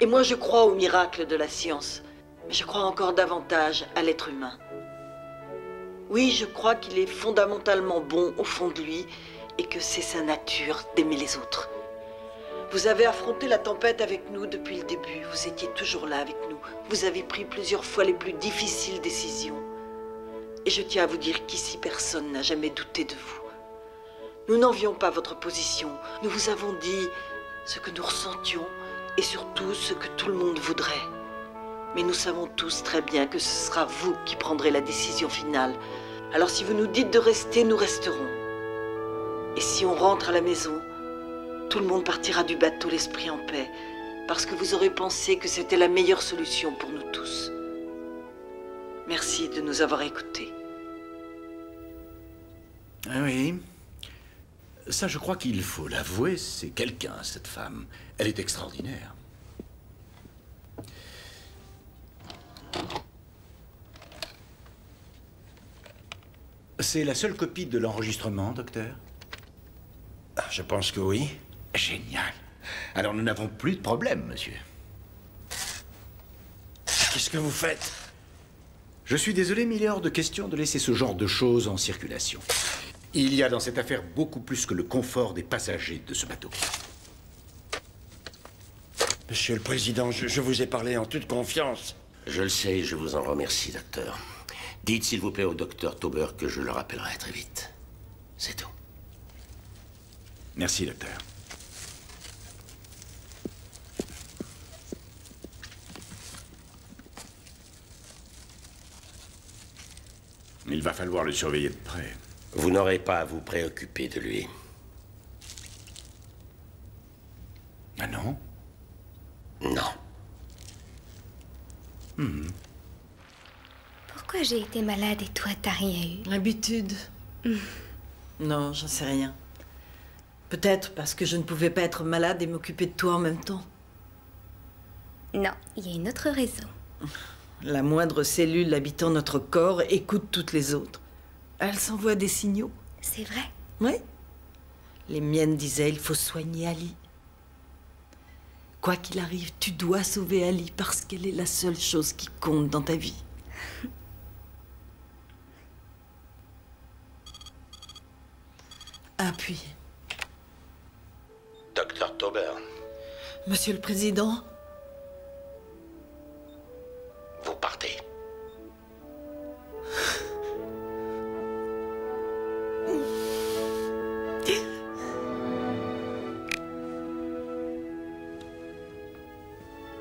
Et moi, je crois au miracle de la science, mais je crois encore davantage à l'être humain. Oui, je crois qu'il est fondamentalement bon au fond de lui et que c'est sa nature d'aimer les autres. Vous avez affronté la tempête avec nous depuis le début. Vous étiez toujours là avec nous. Vous avez pris plusieurs fois les plus difficiles décisions. Et je tiens à vous dire qu'ici, personne n'a jamais douté de vous. Nous n'envions pas votre position. Nous vous avons dit ce que nous ressentions et surtout ce que tout le monde voudrait. Mais nous savons tous très bien que ce sera vous qui prendrez la décision finale. Alors si vous nous dites de rester, nous resterons. Et si on rentre à la maison, tout le monde partira du bateau l'esprit en paix, parce que vous aurez pensé que c'était la meilleure solution pour nous tous. Merci de nous avoir écoutés.
Ah oui. Ça, je crois qu'il faut l'avouer, c'est quelqu'un, cette femme. Elle est extraordinaire. C'est la seule copie de l'enregistrement, docteur?
Je pense que oui.
Génial. Alors nous n'avons plus de problème, monsieur.
Qu'est-ce que vous faites?
Je suis désolé, mais il est hors de question de laisser ce genre de choses en circulation. Il y a dans cette affaire beaucoup plus que le confort des passagers de ce bateau.
Monsieur le Président, je vous ai parlé en toute confiance.
Je le sais, je vous en remercie, docteur. Dites s'il vous plaît au docteur Tauber que je le rappellerai très vite. C'est tout.
Merci, docteur. falloir le surveiller de près.
Vous n'aurez pas à vous préoccuper de lui.
Ah non?
Non.
Pourquoi j'ai été malade et toi, t'as rien eu?
L'habitude. Non, j'en sais rien. Peut-être parce que je ne pouvais pas être malade et m'occuper de toi en même temps.
Non, il y a une autre raison.
La moindre cellule habitant notre corps écoute toutes les autres. Elle s'envoie des signaux.
C'est vrai?
Oui. Les miennes disaient, il faut soigner Ali. Quoi qu'il arrive, tu dois sauver Ali parce qu'elle est la seule chose qui compte dans ta vie. Appuyez.
Dr. Tauber,
Monsieur le Président,
vous partez.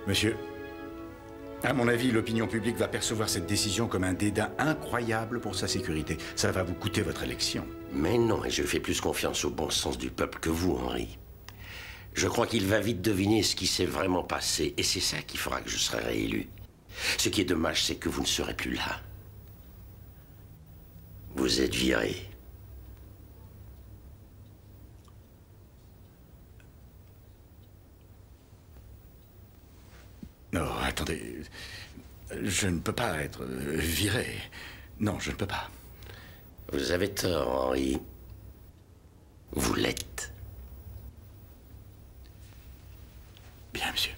Monsieur, à mon avis, l'opinion publique va percevoir cette décision comme un dédain incroyable pour sa sécurité. Ça va vous coûter votre élection.
Mais non, et je fais plus confiance au bon sens du peuple que vous, Henri. Je crois qu'il va vite deviner ce qui s'est vraiment passé, et c'est ça qui fera que je serai réélu. Ce qui est dommage, c'est que vous ne serez plus là. Vous êtes viré.
Non, attendez. Je ne peux pas être viré. Non, je ne peux pas.
Vous avez tort, Henri. Vous l'êtes.
Bien, monsieur.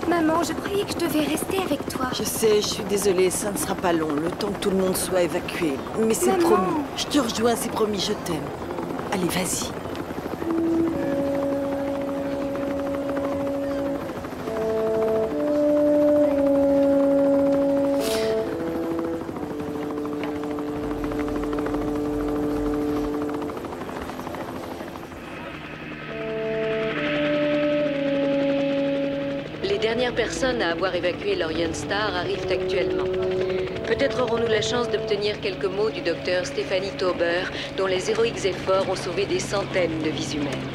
Maman, je croyais que je devais rester avec toi.
je sais, je suis désolée, ça ne sera pas long, le temps que tout le monde soit évacué. Mais c'est
Maman.
promis. Je te rejoins, c'est promis, je t'aime. Allez, vas-y.
Les dernières personnes à avoir évacué l'Orient Star arrivent actuellement. Peut-être aurons-nous la chance d'obtenir quelques mots du docteur Stéphanie Tauber, dont les héroïques efforts ont sauvé des centaines de vies humaines.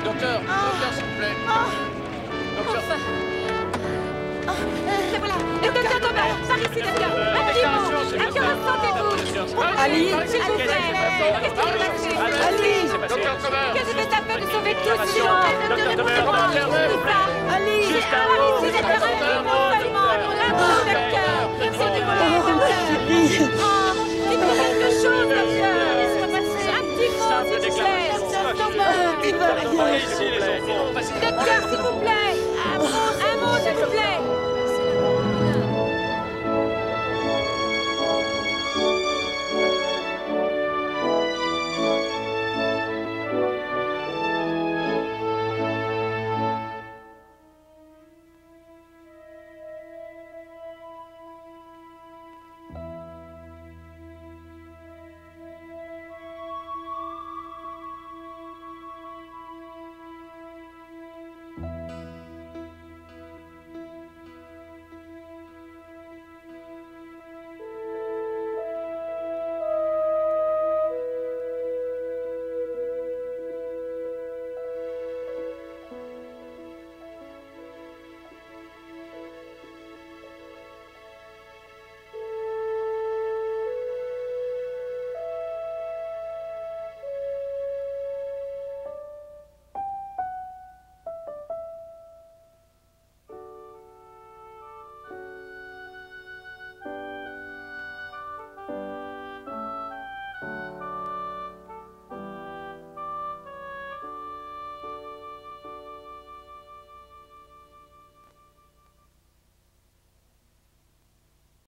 Docteur, s'il vous plaît. Docteur.
Enfin. Le voilà. Le docteur Tauber, par ici, docteur. Activement. À quelle heure sentez-vous?
Ali,
s'il vous plaît. Qu'est-ce qui s'est passé?
Ali,
Docteur Tauber.
Qu'est-ce que ça fait de sauver tous ces gens?
Docteur Tauber, observez.
Ali,
Juste un mot, c'est un mot seulement. Un docteur. C'est du volet, docteur. Dites-nous quelque chose, docteur. Un petit mot, s'il vous plaît. Docteur, s'il vous